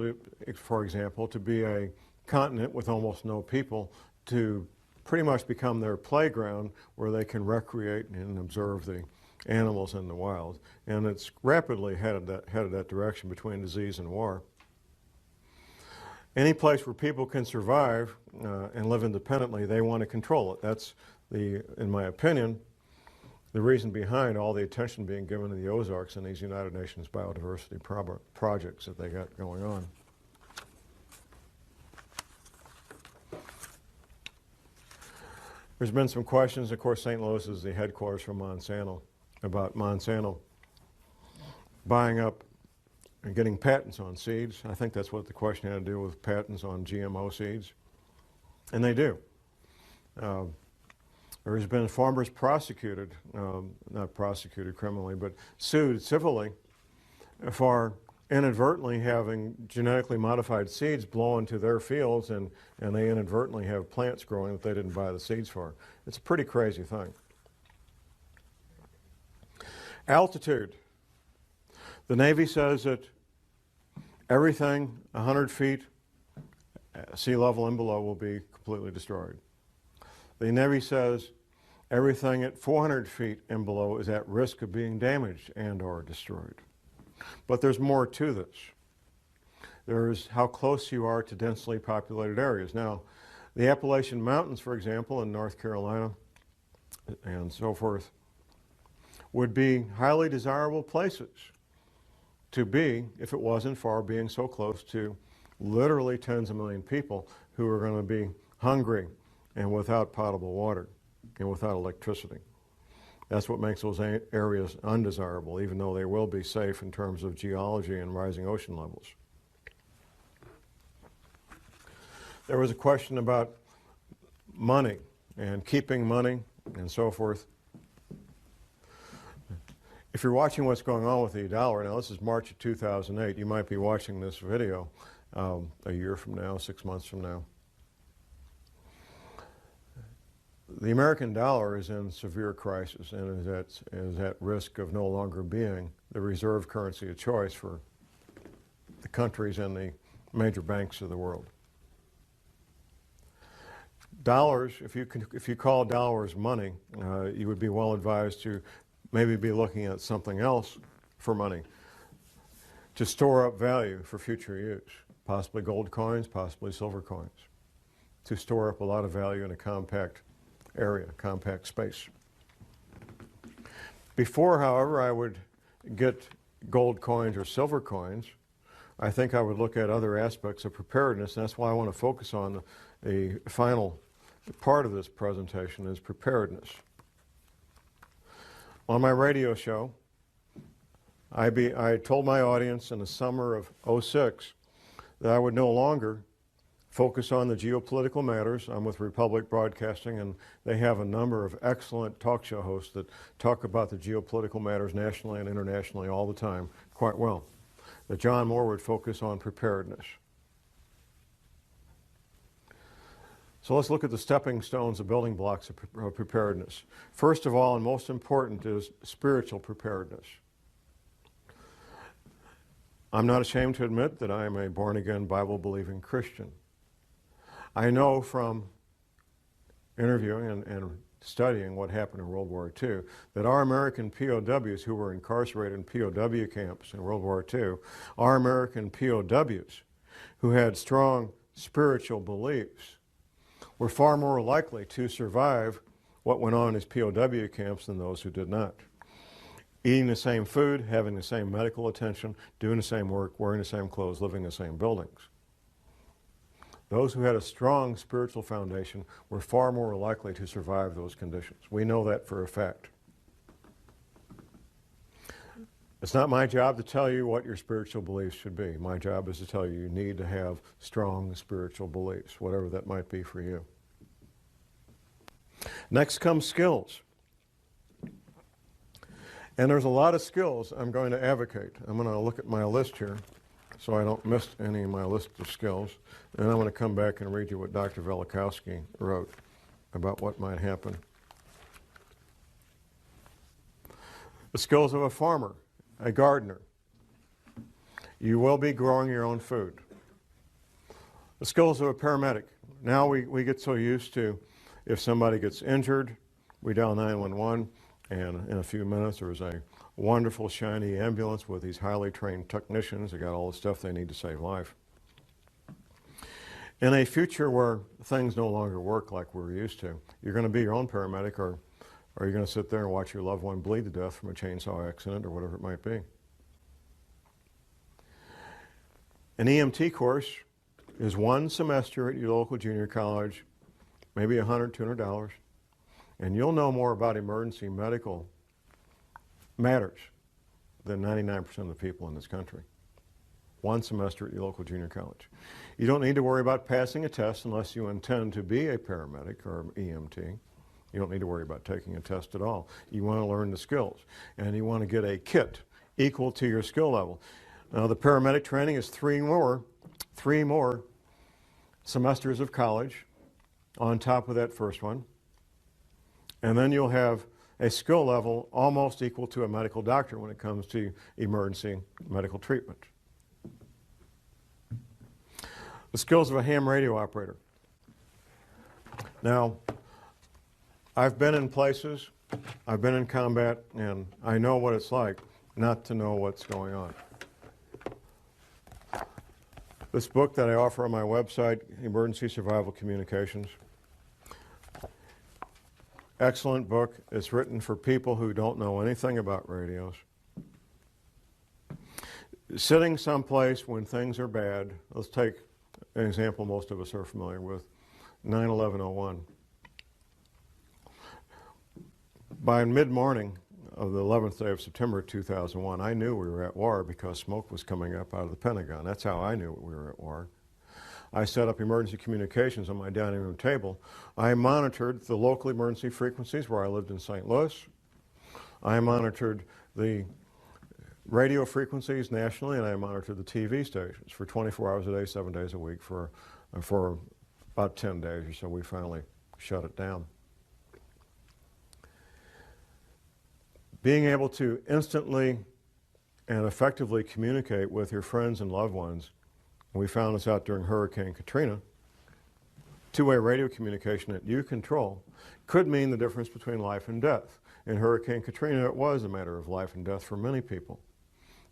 to be a continent with almost no people to pretty much become their playground where they can recreate and observe the animals in the wild. And it's rapidly headed that direction between disease and war. Any place where people can survive and live independently, they want to control it. That's, in my opinion, the reason behind all the attention being given to the Ozarks and these United Nations biodiversity projects that they got going on. There's been some questions. Of course, St. Louis is the headquarters for Monsanto, about Monsanto buying up and getting patents on seeds. I think that's what the question had to do with patents on GMO seeds. And they do. There has been farmers prosecuted, not prosecuted criminally, but sued civilly for inadvertently having genetically modified seeds blow into their fields, and they inadvertently have plants growing that they didn't buy the seeds for. It's a pretty crazy thing. Altitude. The Navy says that everything 100 feet sea level and below will be completely destroyed. The Navy says everything at 400 feet and below is at risk of being damaged and or destroyed. But there's more to this. There's how close you are to densely populated areas. Now, the Appalachian Mountains, for example, in North Carolina and so forth, would be highly desirable places to be if it wasn't for being so close to literally tens of million people who are going to be hungry and without potable water and without electricity. That's what makes those areas undesirable, even though they will be safe in terms of geology and rising ocean levels. There was a question about money and keeping money and so forth. If you're watching what's going on with the dollar, now this is March of 2008, you might be watching this video a year from now, 6 months from now. The American dollar is in severe crisis and is at risk of no longer being the reserve currency of choice for the countries and the major banks of the world. Dollars, if you call dollars money, you would be well advised to maybe be looking at something else for money to store up value for future use, possibly gold coins, possibly silver coins, to store up a lot of value in a compact area, compact space. Before, however, I would get gold coins or silver coins, I think I would look at other aspects of preparedness, and that's why I want to focus on the final part of this presentation is preparedness. On my radio show, I told my audience in the summer of '06 that I would no longer focus on the geopolitical matters. I'm with Republic Broadcasting, and they have a number of excellent talk show hosts that talk about the geopolitical matters nationally and internationally all the time quite well. That John Moore would focus on preparedness. So let's look at the stepping stones, the building blocks of preparedness. First of all, and most important, is spiritual preparedness. I'm not ashamed to admit that I am a born-again, Bible-believing Christian. I know from interviewing and studying what happened in World War II that our American POWs who were incarcerated in POW camps in World War II, our American POWs who had strong spiritual beliefs, were far more likely to survive what went on in these POW camps than those who did not. Eating the same food, having the same medical attention, doing the same work, wearing the same clothes, living in the same buildings. Those who had a strong spiritual foundation were far more likely to survive those conditions. We know that for a fact. It's not my job to tell you what your spiritual beliefs should be. My job is to tell you need to have strong spiritual beliefs, whatever that might be for you. Next comes skills. And there's a lot of skills I'm going to advocate. I'm going to look at my list here so I don't miss any of my list of skills. And I'm going to come back and read you what Dr. Velikowski wrote about what might happen. The skills of a farmer, a gardener. You will be growing your own food. The skills of a paramedic. Now we get so used to, if somebody gets injured, we dial 911, and in a few minutes there's a wonderful shiny ambulance with these highly trained technicians that got all the stuff they need to save life. In a future where things no longer work like we're used to, you're going to be your own paramedic, or you're going to sit there and watch your loved one bleed to death from a chainsaw accident or whatever it might be. An EMT course is one semester at your local junior college, maybe $100, $200, and you'll know more about emergency medical matters than 99% of the people in this country. One semester at your local junior college. You don't need to worry about passing a test unless you intend to be a paramedic or an EMT. You don't need to worry about taking a test at all. You want to learn the skills, and you want to get a kit equal to your skill level. Now, the paramedic training is three more semesters of college on top of that first one, and then you'll have a skill level almost equal to a medical doctor when it comes to emergency medical treatment. The skills of a ham radio operator. Now, I've been in places, I've been in combat, and I know what it's like not to know what's going on. This book that I offer on my website, Emergency Survival Communications, excellent book. It's written for people who don't know anything about radios. Sitting someplace when things are bad, let's take an example most of us are familiar with, 9/11/01. By mid-morning of the 11th day of September 2001, I knew we were at war because smoke was coming up out of the Pentagon. That's how I knew we were at war. I set up emergency communications on my dining room table. I monitored the local emergency frequencies where I lived in St. Louis. I monitored the radio frequencies nationally, and I monitored the TV stations for 24 hours a day, 7 days a week for about 10 days or so. We finally shut it down. Being able to instantly and effectively communicate with your friends and loved ones, we found this out during Hurricane Katrina, two-way radio communication that you control could mean the difference between life and death. In Hurricane Katrina, it was a matter of life and death for many people.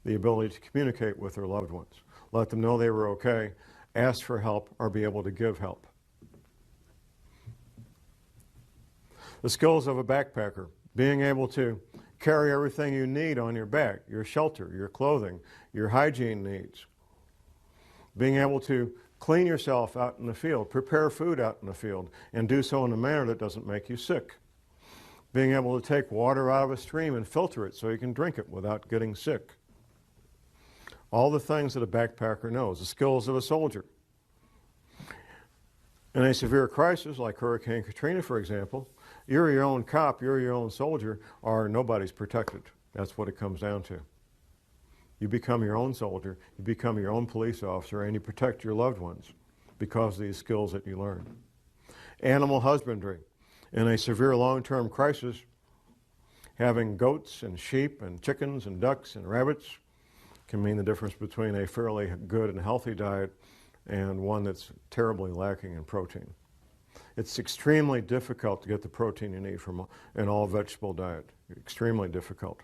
The ability to communicate with their loved ones, let them know they were okay, ask for help, or be able to give help. The skills of a backpacker, being able to carry everything you need on your back, your shelter, your clothing, your hygiene needs. Being able to clean yourself out in the field, prepare food out in the field, and do so in a manner that doesn't make you sick. Being able to take water out of a stream and filter it so you can drink it without getting sick. All the things that a backpacker knows, the skills of a soldier. In a severe crisis like Hurricane Katrina, for example, you're your own cop, you're your own soldier, or nobody's protected. That's what it comes down to. You become your own soldier, you become your own police officer, and you protect your loved ones because of these skills that you learn. Animal husbandry. In a severe long-term crisis, having goats and sheep and chickens and ducks and rabbits can mean the difference between a fairly good and healthy diet and one that's terribly lacking in protein. It's extremely difficult to get the protein you need from an all-vegetable diet. Extremely difficult.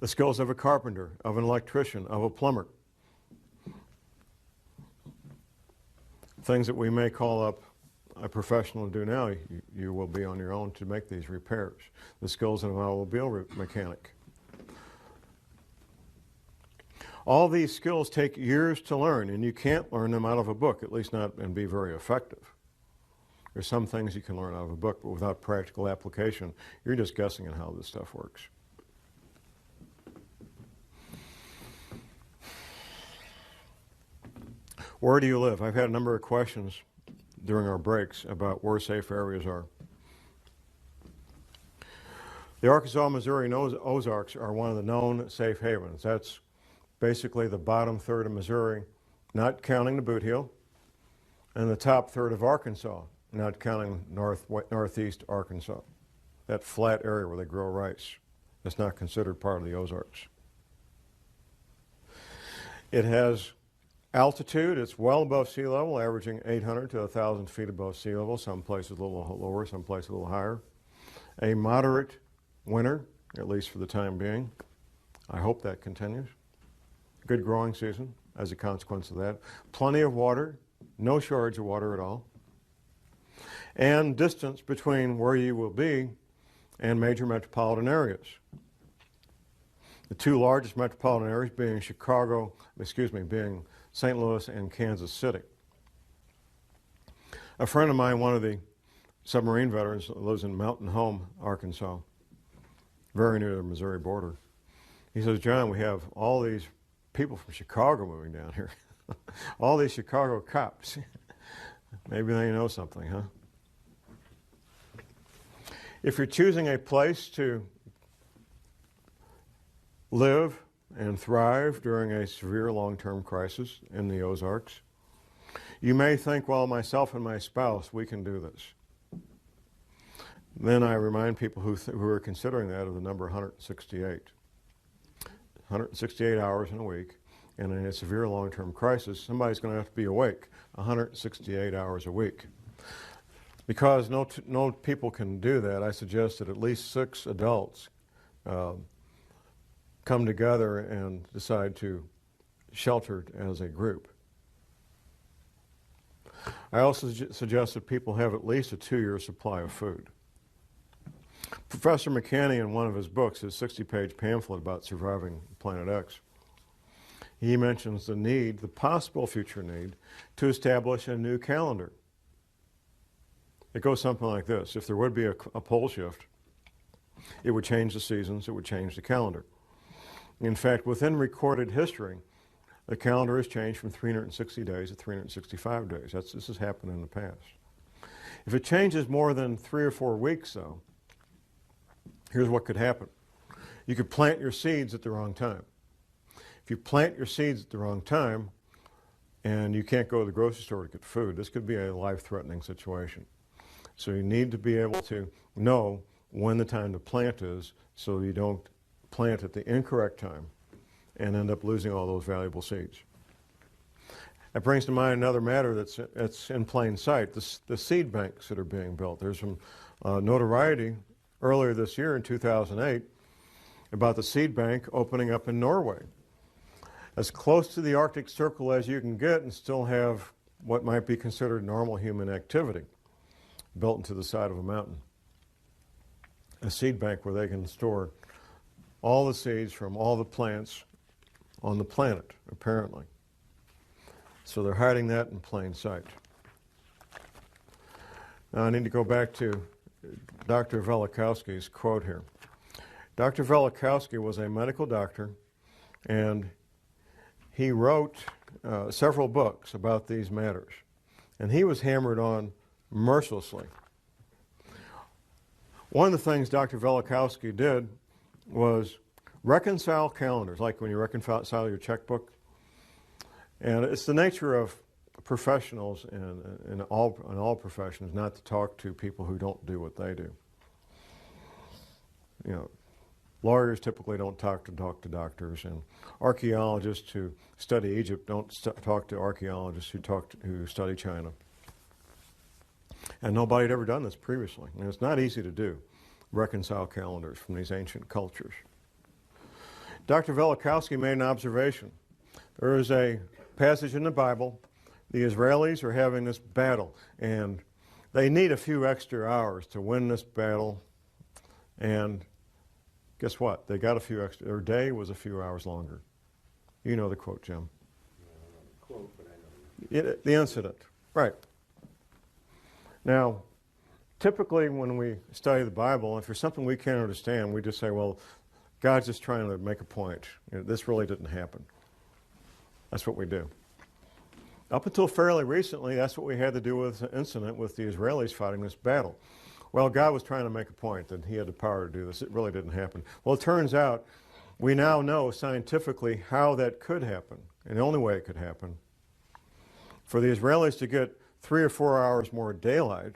The skills of a carpenter, of an electrician, of a plumber. Things that we may call up a professional to do now, you will be on your own to make these repairs. The skills of an automobile mechanic. All these skills take years to learn, and you can't learn them out of a book, at least not and be very effective. There's some things you can learn out of a book, but without practical application, you're just guessing at how this stuff works. Where do you live? I've had a number of questions during our breaks about where safe areas are. The Arkansas, Missouri, and Ozarks are one of the known safe havens. That's basically the bottom third of Missouri, not counting the Boot Heel, and the top third of Arkansas, not counting northeast Arkansas, that flat area where they grow rice. That's not considered part of the Ozarks. It has Altitude, it's well above sea level, averaging 800 to 1,000 feet above sea level, some places a little lower, some places a little higher. A moderate winter, at least for the time being. I hope that continues. Good growing season as a consequence of that. Plenty of water, no shortage of water at all. And distance between where you will be and major metropolitan areas. The two largest metropolitan areas being being St. Louis and Kansas City. A friend of mine, one of the submarine veterans, lives in Mountain Home, Arkansas, very near the Missouri border. He says, John, we have all these people from Chicago moving down here. All these Chicago cops. Maybe they know something, huh? If you're choosing a place to live and thrive during a severe long-term crisis in the Ozarks, you may think, well, myself and my spouse, we can do this. Then I remind people who are considering that of the number 168. 168 hours in a week, and in a severe long-term crisis, somebody's going to have to be awake 168 hours a week. Because no people can do that, I suggest that at least 6 adults come together and decide to shelter as a group. I also suggest that people have at least a 2-year supply of food. Professor McCanney, in one of his books, his 60-page pamphlet about surviving Planet X, he mentions the possible future need, to establish a new calendar. It goes something like this. If there would be a pole shift, it would change the seasons, it would change the calendar. In fact, within recorded history, the calendar has changed from 360 days to 365 days. This has happened in the past. If it changes more than 3 or 4 weeks, though, here's what could happen. You could plant your seeds at the wrong time. If you plant your seeds at the wrong time and you can't go to the grocery store to get food, this could be a life-threatening situation. So you need to be able to know when the time to plant is so you don't plant at the incorrect time and end up losing all those valuable seeds. That brings to mind another matter that's in plain sight, the seed banks that are being built. There's some notoriety earlier this year in 2008 about the seed bank opening up in Norway. As close to the Arctic Circle as you can get and still have what might be considered normal human activity built into the side of a mountain. A seed bank where they can store all the seeds from all the plants on the planet, apparently. So they're hiding that in plain sight. Now I need to go back to Dr. Velikovsky's quote here. Dr. Velikovsky was a medical doctor, and he wrote several books about these matters. And he was hammered on mercilessly. One of the things Dr. Velikovsky did was reconcile calendars, like when you reconcile your checkbook. And it's the nature of professionals in all professions not to talk to people who don't do what they do. You know, lawyers typically don't talk to doctors, and archaeologists who study Egypt don't talk to archaeologists who study China. And nobody had ever done this previously. And it's not easy to do, reconcile calendars from these ancient cultures. Dr. Velikovsky made an observation. There is a passage in the Bible. The Israelis are having this battle, and they need a few extra hours to win this battle. And guess what? They got a few extra. Their day was a few hours longer. You know the quote, Jim. I don't know the quote, but I know. The incident, right. Now, typically when we study the Bible, if there's something we can't understand, we just say, well, God's just trying to make a point. You know, this really didn't happen. That's what we do. Up until fairly recently, that's what we had to do with the incident with the Israelis fighting this battle. Well, God was trying to make a point that he had the power to do this. It really didn't happen. Well, it turns out we now know scientifically how that could happen, and the only way it could happen. For the Israelis to get 3 or 4 hours more daylight,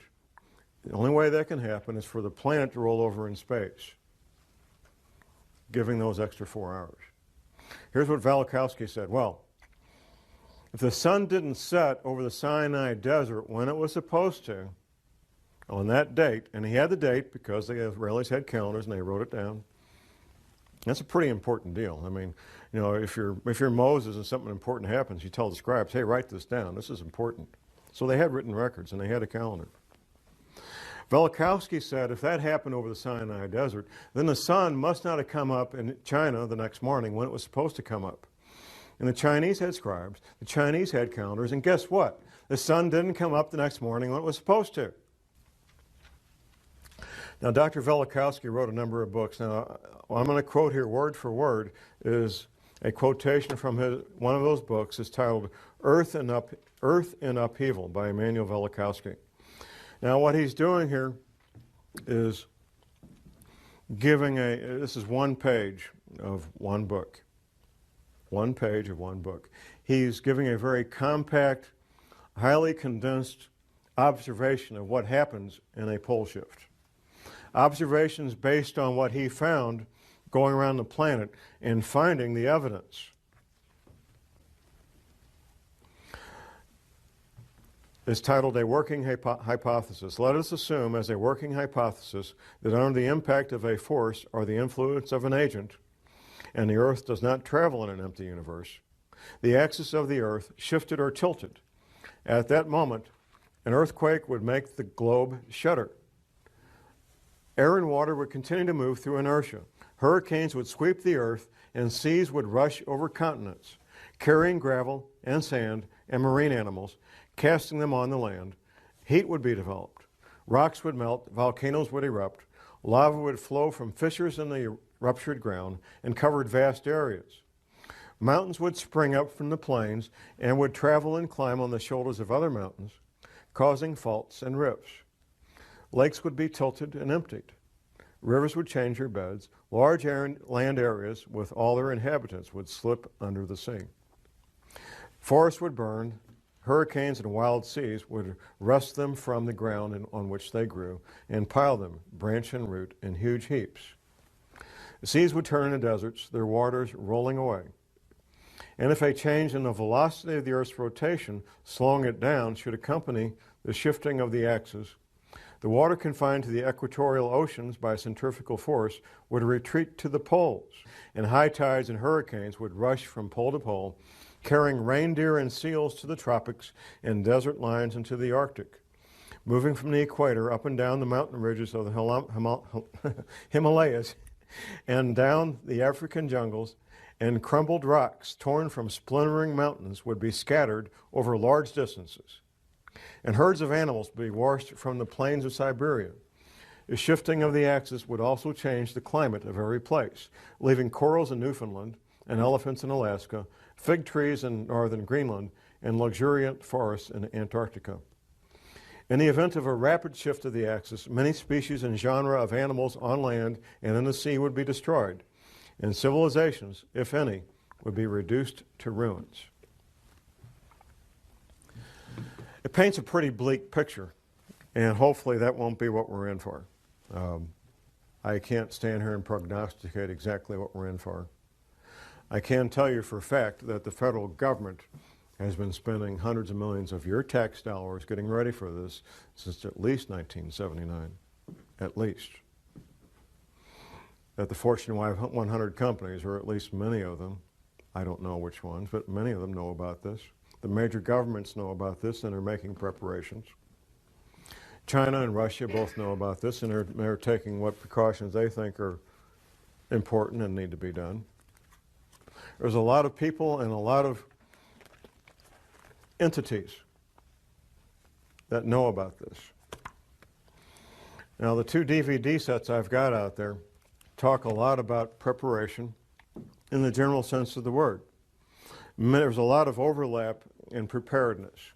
the only way that can happen is for the planet to roll over in space, giving those extra 4 hours. Here's what Velikovsky said. Well, If the sun didn't set over the Sinai desert when it was supposed to, on that date, and he had the date because the Israelis had calendars and they wrote it down, that's a pretty important deal. I mean, you know, if you're Moses and something important happens, you tell the scribes, hey, write this down. This is important. So they had written records and they had a calendar. Velikovsky said if that happened over the Sinai desert, then the sun must not have come up in China the next morning when it was supposed to come up. And the Chinese had scribes, the Chinese had calendars, and guess what? The sun didn't come up the next morning when it was supposed to. Now, Dr. Velikovsky wrote a number of books. Now, what I'm going to quote here word for word is a quotation from one of those books. It's titled Earth in Upheaval by Immanuel Velikovsky. Now, what he's doing here is giving this is one page of one book. One page of one book. He's giving a very compact, highly condensed observation of what happens in a pole shift. Observations based on what he found going around the planet and finding the evidence. It's titled A Working Hypothesis. Let us assume as a working hypothesis that under the impact of a force or the influence of an agent, and the Earth does not travel in an empty universe, the axis of the Earth shifted or tilted. At that moment, an earthquake would make the globe shudder. Air and water would continue to move through inertia. Hurricanes would sweep the Earth, and seas would rush over continents, carrying gravel and sand and marine animals, casting them on the land. Heat would be developed. Rocks would melt, volcanoes would erupt, lava would flow from fissures in the ruptured ground and covered vast areas. Mountains would spring up from the plains and would travel and climb on the shoulders of other mountains, causing faults and rifts. Lakes would be tilted and emptied. Rivers would change their beds. Large land areas with all their inhabitants would slip under the sea. Forests would burn. Hurricanes and wild seas would wrest them from the ground on which they grew and pile them, branch and root, in huge heaps. The seas would turn into deserts, their waters rolling away. And if a change in the velocity of the Earth's rotation, slowing it down, should accompany the shifting of the axis, the water confined to the equatorial oceans by centrifugal force would retreat to the poles, and high tides and hurricanes would rush from pole to pole, carrying reindeer and seals to the tropics and desert lines into the Arctic, moving from the equator up and down the mountain ridges of the Himalayas and down the African jungles, and crumbled rocks torn from splintering mountains would be scattered over large distances, and herds of animals would be washed from the plains of Siberia. The shifting of the axis would also change the climate of every place, leaving corals in Newfoundland and elephants in Alaska, fig trees in northern Greenland, and luxuriant forests in Antarctica. In the event of a rapid shift of the axis, many species and genera of animals on land and in the sea would be destroyed, and civilizations, if any, would be reduced to ruins. It paints a pretty bleak picture, and hopefully that won't be what we're in for. I can't stand here and prognosticate exactly what we're in for. I can tell you for a fact that the federal government has been spending hundreds of millions of your tax dollars getting ready for this since at least 1979, at least. That the Fortune 100 companies, or at least many of them, I don't know which ones, but many of them know about this. The major governments know about this and are making preparations. China and Russia both know about this and they're taking what precautions they think are important and need to be done. There's a lot of people and a lot of entities that know about this. Now, the 2 DVD sets I've got out there talk a lot about preparation in the general sense of the word. There's a lot of overlap in preparedness.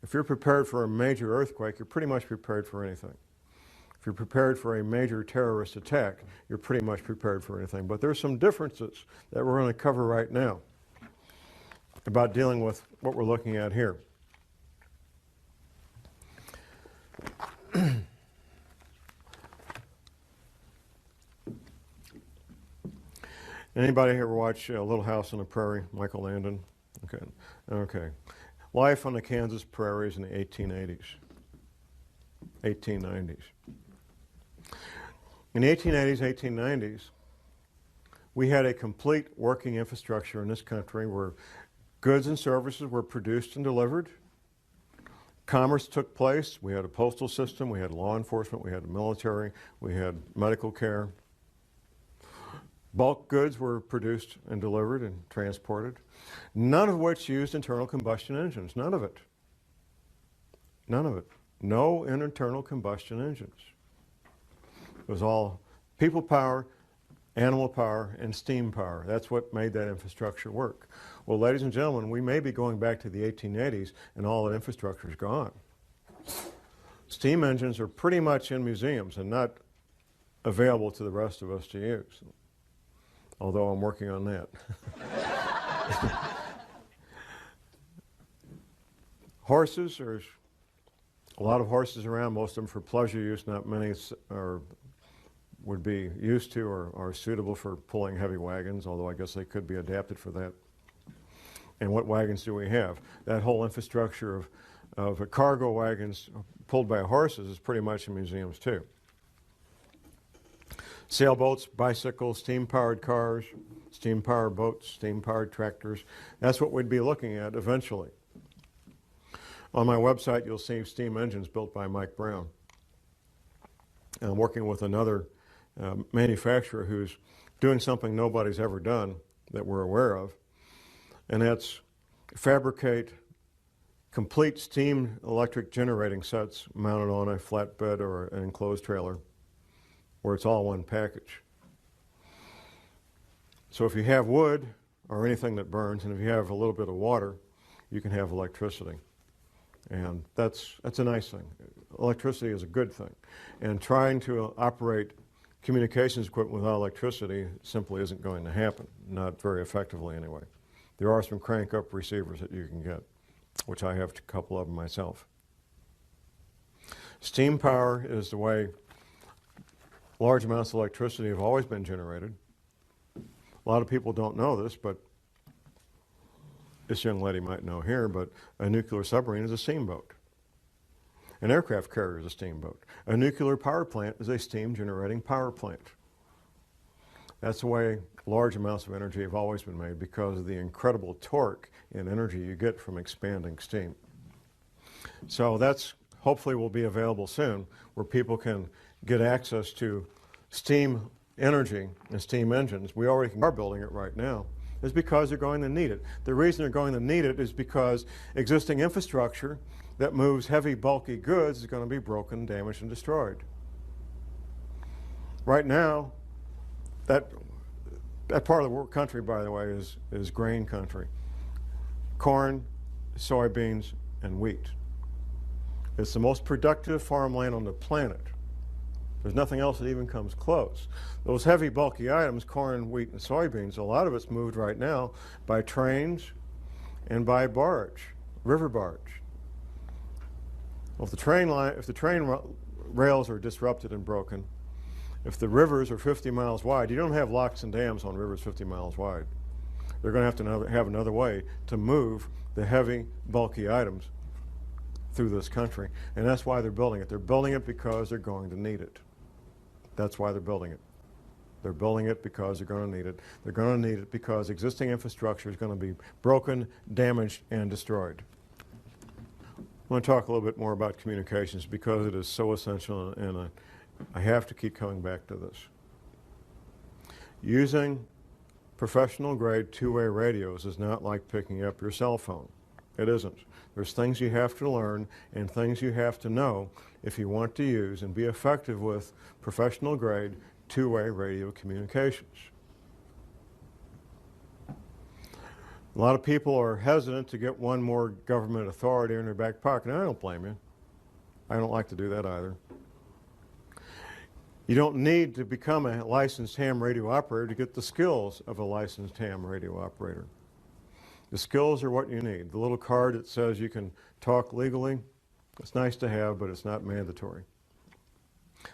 If you're prepared for a major earthquake, you're pretty much prepared for anything. If you're prepared for a major terrorist attack, you're pretty much prepared for anything. But there's some differences that we're going to cover right now about dealing with what we're looking at here. Anybody ever watch Little House on the Prairie, Michael Landon? Okay. Okay. Life on the Kansas prairies in the 1880s, 1890s. In the 1880s, 1890s, we had a complete working infrastructure in this country where goods and services were produced and delivered. Commerce took place. We had a postal system. We had law enforcement. We had the military. We had medical care. Bulk goods were produced and delivered and transported, none of which used internal combustion engines. None of it. None of it. No internal combustion engines. It was all people power, animal power, and steam power. That's what made that infrastructure work. Well, ladies and gentlemen, we may be going back to the 1880s and all that infrastructure is gone. Steam engines are pretty much in museums and not available to the rest of us to use, although I'm working on that. Horses, there's a lot of horses around, most of them for pleasure use, not many would be used to or are suitable for pulling heavy wagons, although I guess they could be adapted for that. And what wagons do we have? That whole infrastructure of cargo wagons pulled by horses is pretty much in museums too. Sailboats, bicycles, steam-powered cars, steam-powered boats, steam-powered tractors. That's what we'd be looking at eventually. On my website, you'll see steam engines built by Mike Brown. And I'm working with another manufacturer who's doing something nobody's ever done that we're aware of, and that's fabricate complete steam electric generating sets mounted on a flatbed or an enclosed trailer where it's all one package. So if you have wood or anything that burns, and if you have a little bit of water, you can have electricity. And that's a nice thing. Electricity is a good thing. And trying to operate communications equipment without electricity simply isn't going to happen, not very effectively anyway. There are some crank-up receivers that you can get, which I have a couple of them myself. Steam power is the way large amounts of electricity have always been generated. A lot of people don't know this, but this young lady might know here, but a nuclear submarine is a steamboat. An aircraft carrier is a steamboat. A nuclear power plant is a steam-generating power plant. That's the way large amounts of energy have always been made, because of the incredible torque and energy you get from expanding steam. So that's hopefully will be available soon, where people can get access to steam energy and steam engines. We already are building it right now. Is because they're going to need it. The reason they're going to need it is because existing infrastructure that moves heavy, bulky goods is going to be broken, damaged, and destroyed. Right now, that part of the country, by the way, is grain country. Corn, soybeans, and wheat. It's the most productive farmland on the planet. There's nothing else that even comes close. Those heavy, bulky items, corn, wheat, and soybeans, a lot of it's moved right now by trains and by barge, river barge. Well, if the train rails are disrupted and broken, if the rivers are 50 miles wide, you don't have locks and dams on rivers 50 miles wide. They're going to have another way to move the heavy, bulky items through this country, and that's why they're building it. They're building it because they're going to need it. That's why they're building it. They're building it because they're going to need it. They're going to need it because existing infrastructure is going to be broken, damaged, and destroyed. I want to talk a little bit more about communications because it is so essential, and I have to keep coming back to this. Using professional-grade two-way radios is not like picking up your cell phone. It isn't. There's things you have to learn and things you have to know if you want to use and be effective with professional-grade two-way radio communications. A lot of people are hesitant to get one more government authority in their back pocket, and I don't blame you. I don't like to do that either. You don't need to become a licensed ham radio operator to get the skills of a licensed ham radio operator. The skills are what you need. The little card that says you can talk legally, it's nice to have, but it's not mandatory.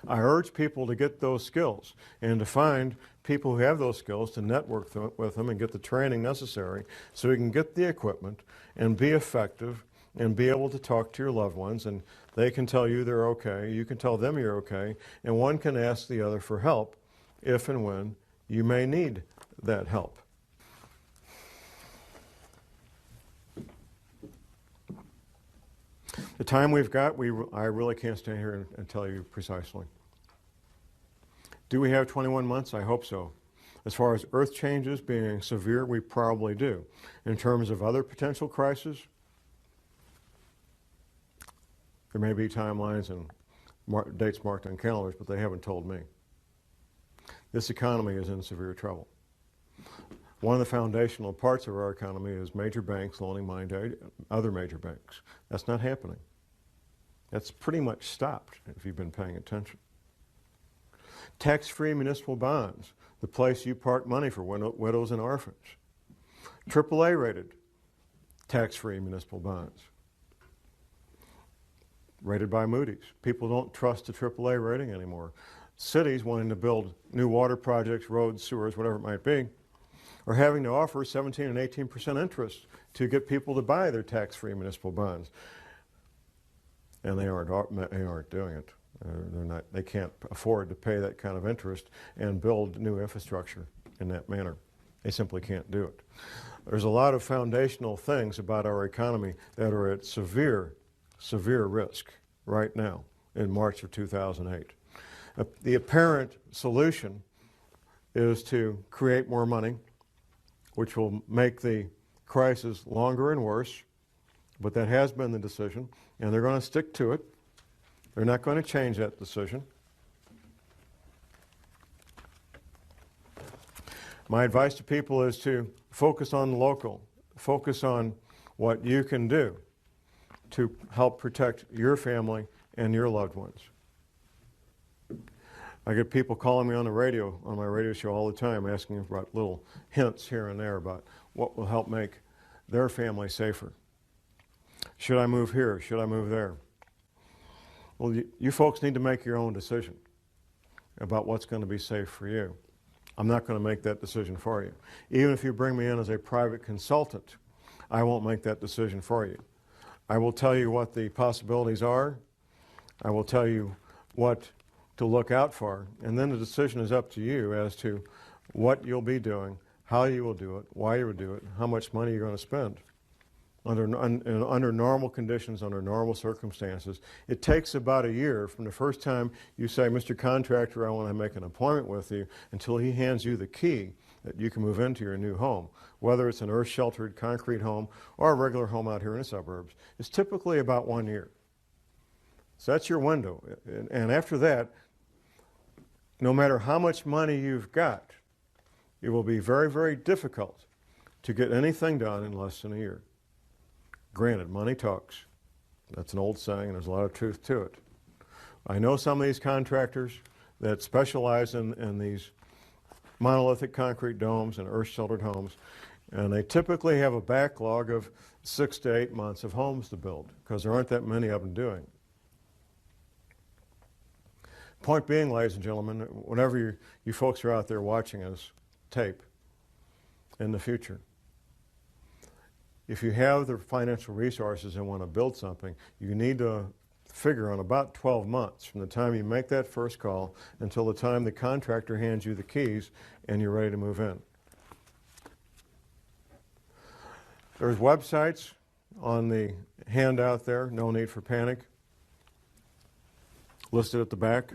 I urge people to get those skills and to find people who have those skills to network with them and get the training necessary so you can get the equipment and be effective and be able to talk to your loved ones, and they can tell you they're okay, you can tell them you're okay, and one can ask the other for help if and when you may need that help. The time we've got, I really can't stand here and tell you precisely. Do we have 21 months? I hope so. As far as Earth changes being severe, we probably do. In terms of other potential crises, there may be timelines and dates marked on calendars, but they haven't told me. This economy is in severe trouble. One of the foundational parts of our economy is major banks loaning money to other major banks. That's not happening. That's pretty much stopped if you've been paying attention. Tax-free municipal bonds, the place you park money for widows and orphans. AAA-rated tax-free municipal bonds, rated by Moody's. People don't trust the AAA rating anymore. Cities wanting to build new water projects, roads, sewers, whatever it might be, are having to offer 17 and 18% interest to get people to buy their tax-free municipal bonds. And they aren't doing it. They can't afford to pay that kind of interest and build new infrastructure in that manner. They simply can't do it. There's a lot of foundational things about our economy that are at severe, severe risk right now in March of 2008. The apparent solution is to create more money, which will make the crisis longer and worse, but that has been the decision, and they're going to stick to it. They're not going to change that decision. My advice to people is to focus on the local, focus on what you can do to help protect your family and your loved ones. I get people calling me on the radio, on my radio show all the time, asking about little hints here and there about what will help make their family safer. Should I move here? Should I move there? Well, you folks need to make your own decision about what's going to be safe for you. I'm not going to make that decision for you. Even if you bring me in as a private consultant, I won't make that decision for you. I will tell you what the possibilities are. I will tell you what to look out for, and then the decision is up to you as to what you'll be doing, how you will do it, why you will do it, how much money you're going to spend. Under normal conditions, under normal circumstances, it takes about a year from the first time you say, Mr. Contractor, I want to make an appointment with you, until he hands you the key that you can move into your new home. Whether it's an earth-sheltered concrete home or a regular home out here in the suburbs, it's typically about 1 year. So that's your window. And after that, no matter how much money you've got, it will be very, very difficult to get anything done in less than a year. Granted, money talks. That's an old saying, and there's a lot of truth to it. I know some of these contractors that specialize in these monolithic concrete domes and earth-sheltered homes, and they typically have a backlog of 6 to 8 months of homes to build, because there aren't that many of them doing. Point being, ladies and gentlemen, whenever you folks are out there watching us tape in the future, if you have the financial resources and want to build something, you need to figure on about 12 months from the time you make that first call until the time the contractor hands you the keys and you're ready to move in. There's websites on the handout there, no need for panic, listed at the back.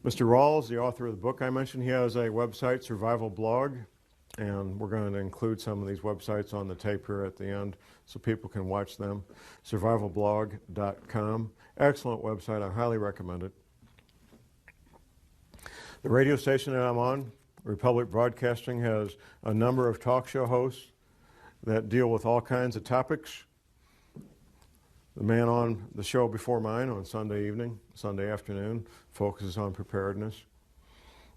Mr. Rawls, the author of the book I mentioned, he has a website, Survival Blog, and we're going to include some of these websites on the tape here at the end so people can watch them. Survivalblog.com. Excellent website. I highly recommend it. The radio station that I'm on, Republic Broadcasting, has a number of talk show hosts that deal with all kinds of topics. The man on the show before mine on Sunday evening, Sunday afternoon, focuses on preparedness.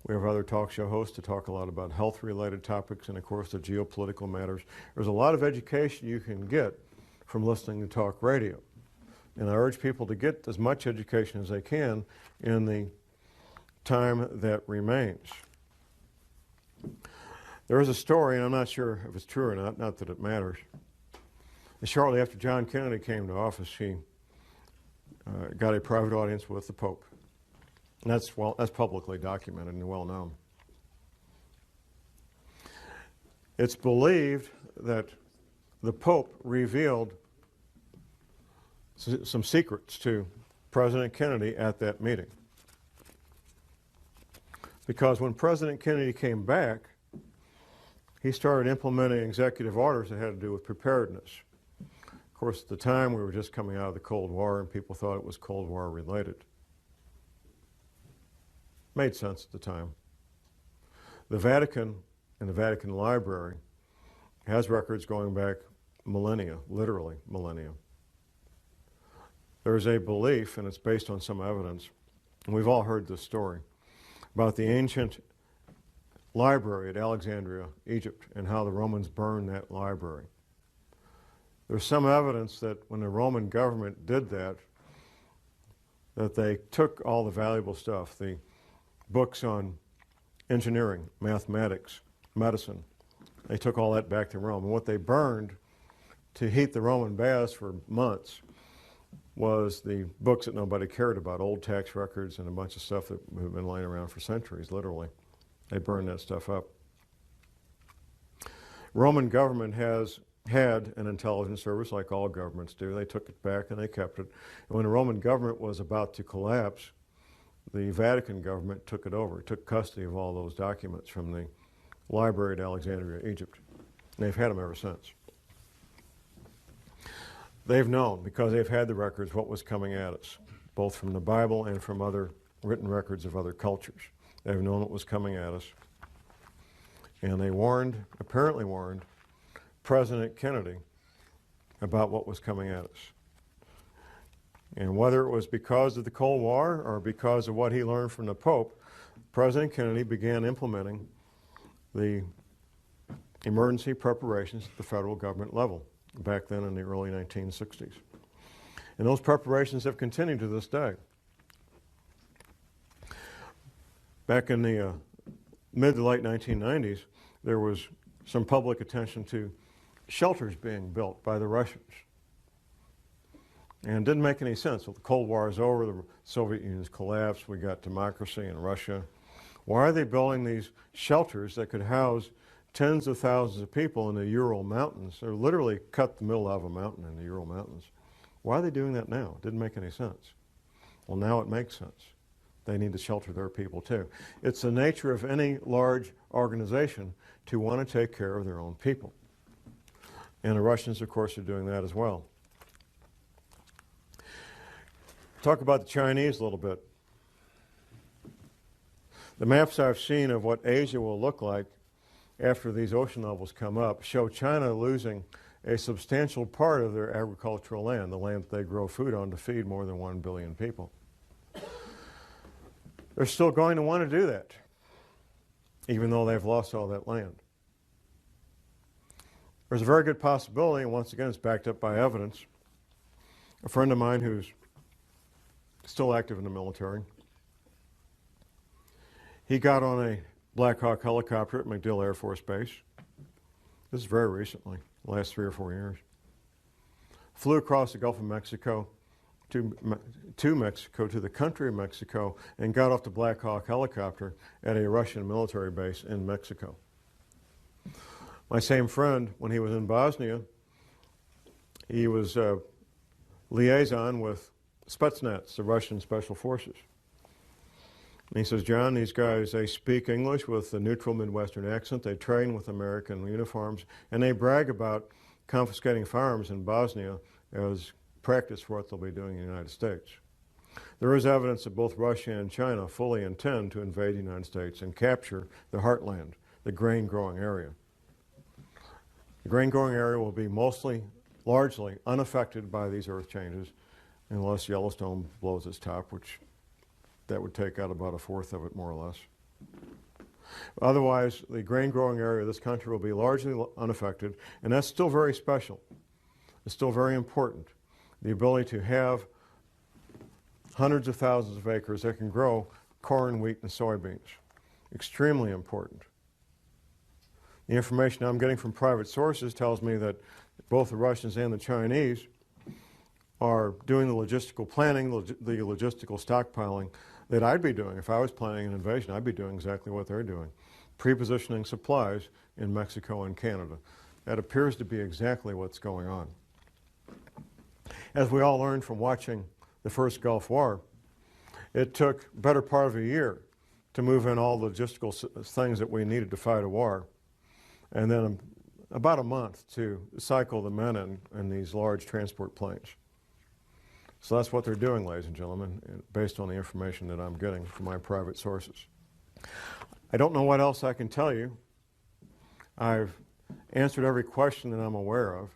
We have other talk show hosts to talk a lot about health-related topics and, of course, the geopolitical matters. There's a lot of education you can get from listening to talk radio. And I urge people to get as much education as they can in the time that remains. There is a story, and I'm not sure if it's true or not that it matters. And shortly after John Kennedy came to office, he got a private audience with the Pope. And that's publicly documented and well known. It's believed that the Pope revealed some secrets to President Kennedy at that meeting. Because when President Kennedy came back, he started implementing executive orders that had to do with preparedness. Of course, at the time, we were just coming out of the Cold War, and people thought it was Cold War related. Made sense at the time. The Vatican and the Vatican Library has records going back millennia, literally millennia. There's a belief, and it's based on some evidence, and we've all heard this story, about the ancient library at Alexandria, Egypt, and how the Romans burned that library. There's some evidence that when the Roman government did that they took all the valuable stuff, the books on engineering, mathematics, medicine, they took all that back to Rome. And what they burned to heat the Roman baths for months was the books that nobody cared about, old tax records and a bunch of stuff that have been laying around for centuries, literally. They burned that stuff up. Roman government has had an intelligence service like all governments do. They took it back and they kept it. And when the Roman government was about to collapse, the Vatican government took it over, took custody of all those documents from the library at Alexandria, Egypt. And they've had them ever since. They've known, because they've had the records, what was coming at us, both from the Bible and from other written records of other cultures. They've known what was coming at us. And they apparently warned, President Kennedy about what was coming at us. And whether it was because of the Cold War or because of what he learned from the Pope, President Kennedy began implementing the emergency preparations at the federal government level back then in the early 1960s. And those preparations have continued to this day. Back in the mid to late 1990s, there was some public attention to shelters being built by the Russians. And it didn't make any sense. Well, the Cold War is over, the Soviet Union's collapsed, we got democracy in Russia. Why are they building these shelters that could house tens of thousands of people in the Ural Mountains? They're literally cut the middle of a mountain in the Ural Mountains. Why are they doing that now? It didn't make any sense. Well, now it makes sense. They need to shelter their people too. It's the nature of any large organization to want to take care of their own people. And the Russians, of course, are doing that as well. Talk about the Chinese a little bit. The maps I've seen of what Asia will look like after these ocean levels come up show China losing a substantial part of their agricultural land, the land that they grow food on to feed more than 1 billion people. They're still going to want to do that, even though they've lost all that land. There's a very good possibility, and once again it's backed up by evidence. A friend of mine who's still active in the military, he got on a Black Hawk helicopter at MacDill Air Force Base. This is very recently, the last 3 or 4 years. Flew across the Gulf of Mexico to Mexico, to the country of Mexico, and got off the Black Hawk helicopter at a Russian military base in Mexico. My same friend, when he was in Bosnia, he was liaison with Spetsnaz, the Russian special forces. And he says, John, these guys, they speak English with a neutral Midwestern accent, they train with American uniforms, and they brag about confiscating firearms in Bosnia as practice for what they'll be doing in the United States. There is evidence that both Russia and China fully intend to invade the United States and capture the heartland, the grain-growing area. The grain-growing area will be largely unaffected by these earth changes unless Yellowstone blows its top, which that would take out about 1/4 of it, more or less. Otherwise, the grain-growing area of this country will be largely unaffected, and that's still very special. It's still very important. the ability to have hundreds of thousands of acres that can grow corn, wheat, and soybeans. Extremely important. The information I'm getting from private sources tells me that both the Russians and the Chinese are doing the logistical planning, the logistical stockpiling that I'd be doing. If I was planning an invasion, I'd be doing exactly what they're doing, pre-positioning supplies in Mexico and Canada. That appears to be exactly what's going on. As we all learned from watching the first Gulf War, it took a better part of a year to move in all the logistical things that we needed to fight a war, and then about a month to cycle the men in these large transport planes. So that's what they're doing, ladies and gentlemen, based on the information that I'm getting from my private sources. I don't know what else I can tell you. I've answered every question that I'm aware of.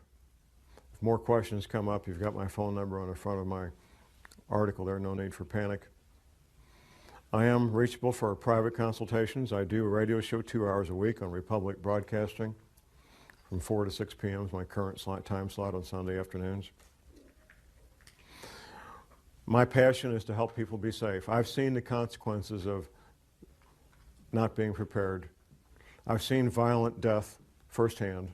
If more questions come up, you've got my phone number on the front of my article there, no need for panic. I am reachable for private consultations. I do a radio show 2 hours a week on Republic Broadcasting from 4 to 6 p.m. is my current time slot on Sunday afternoons. My passion is to help people be safe. I've seen the consequences of not being prepared. I've seen violent death firsthand.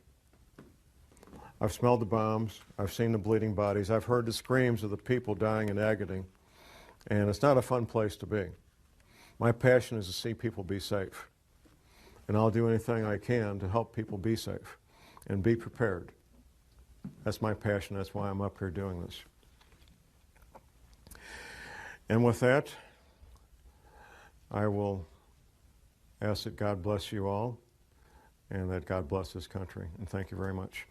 I've smelled the bombs. I've seen the bleeding bodies. I've heard the screams of the people dying in agony. And it's not a fun place to be. My passion is to see people be safe. And I'll do anything I can to help people be safe and be prepared. That's my passion. That's why I'm up here doing this. And with that, I will ask that God bless you all and that God bless this country. And thank you very much.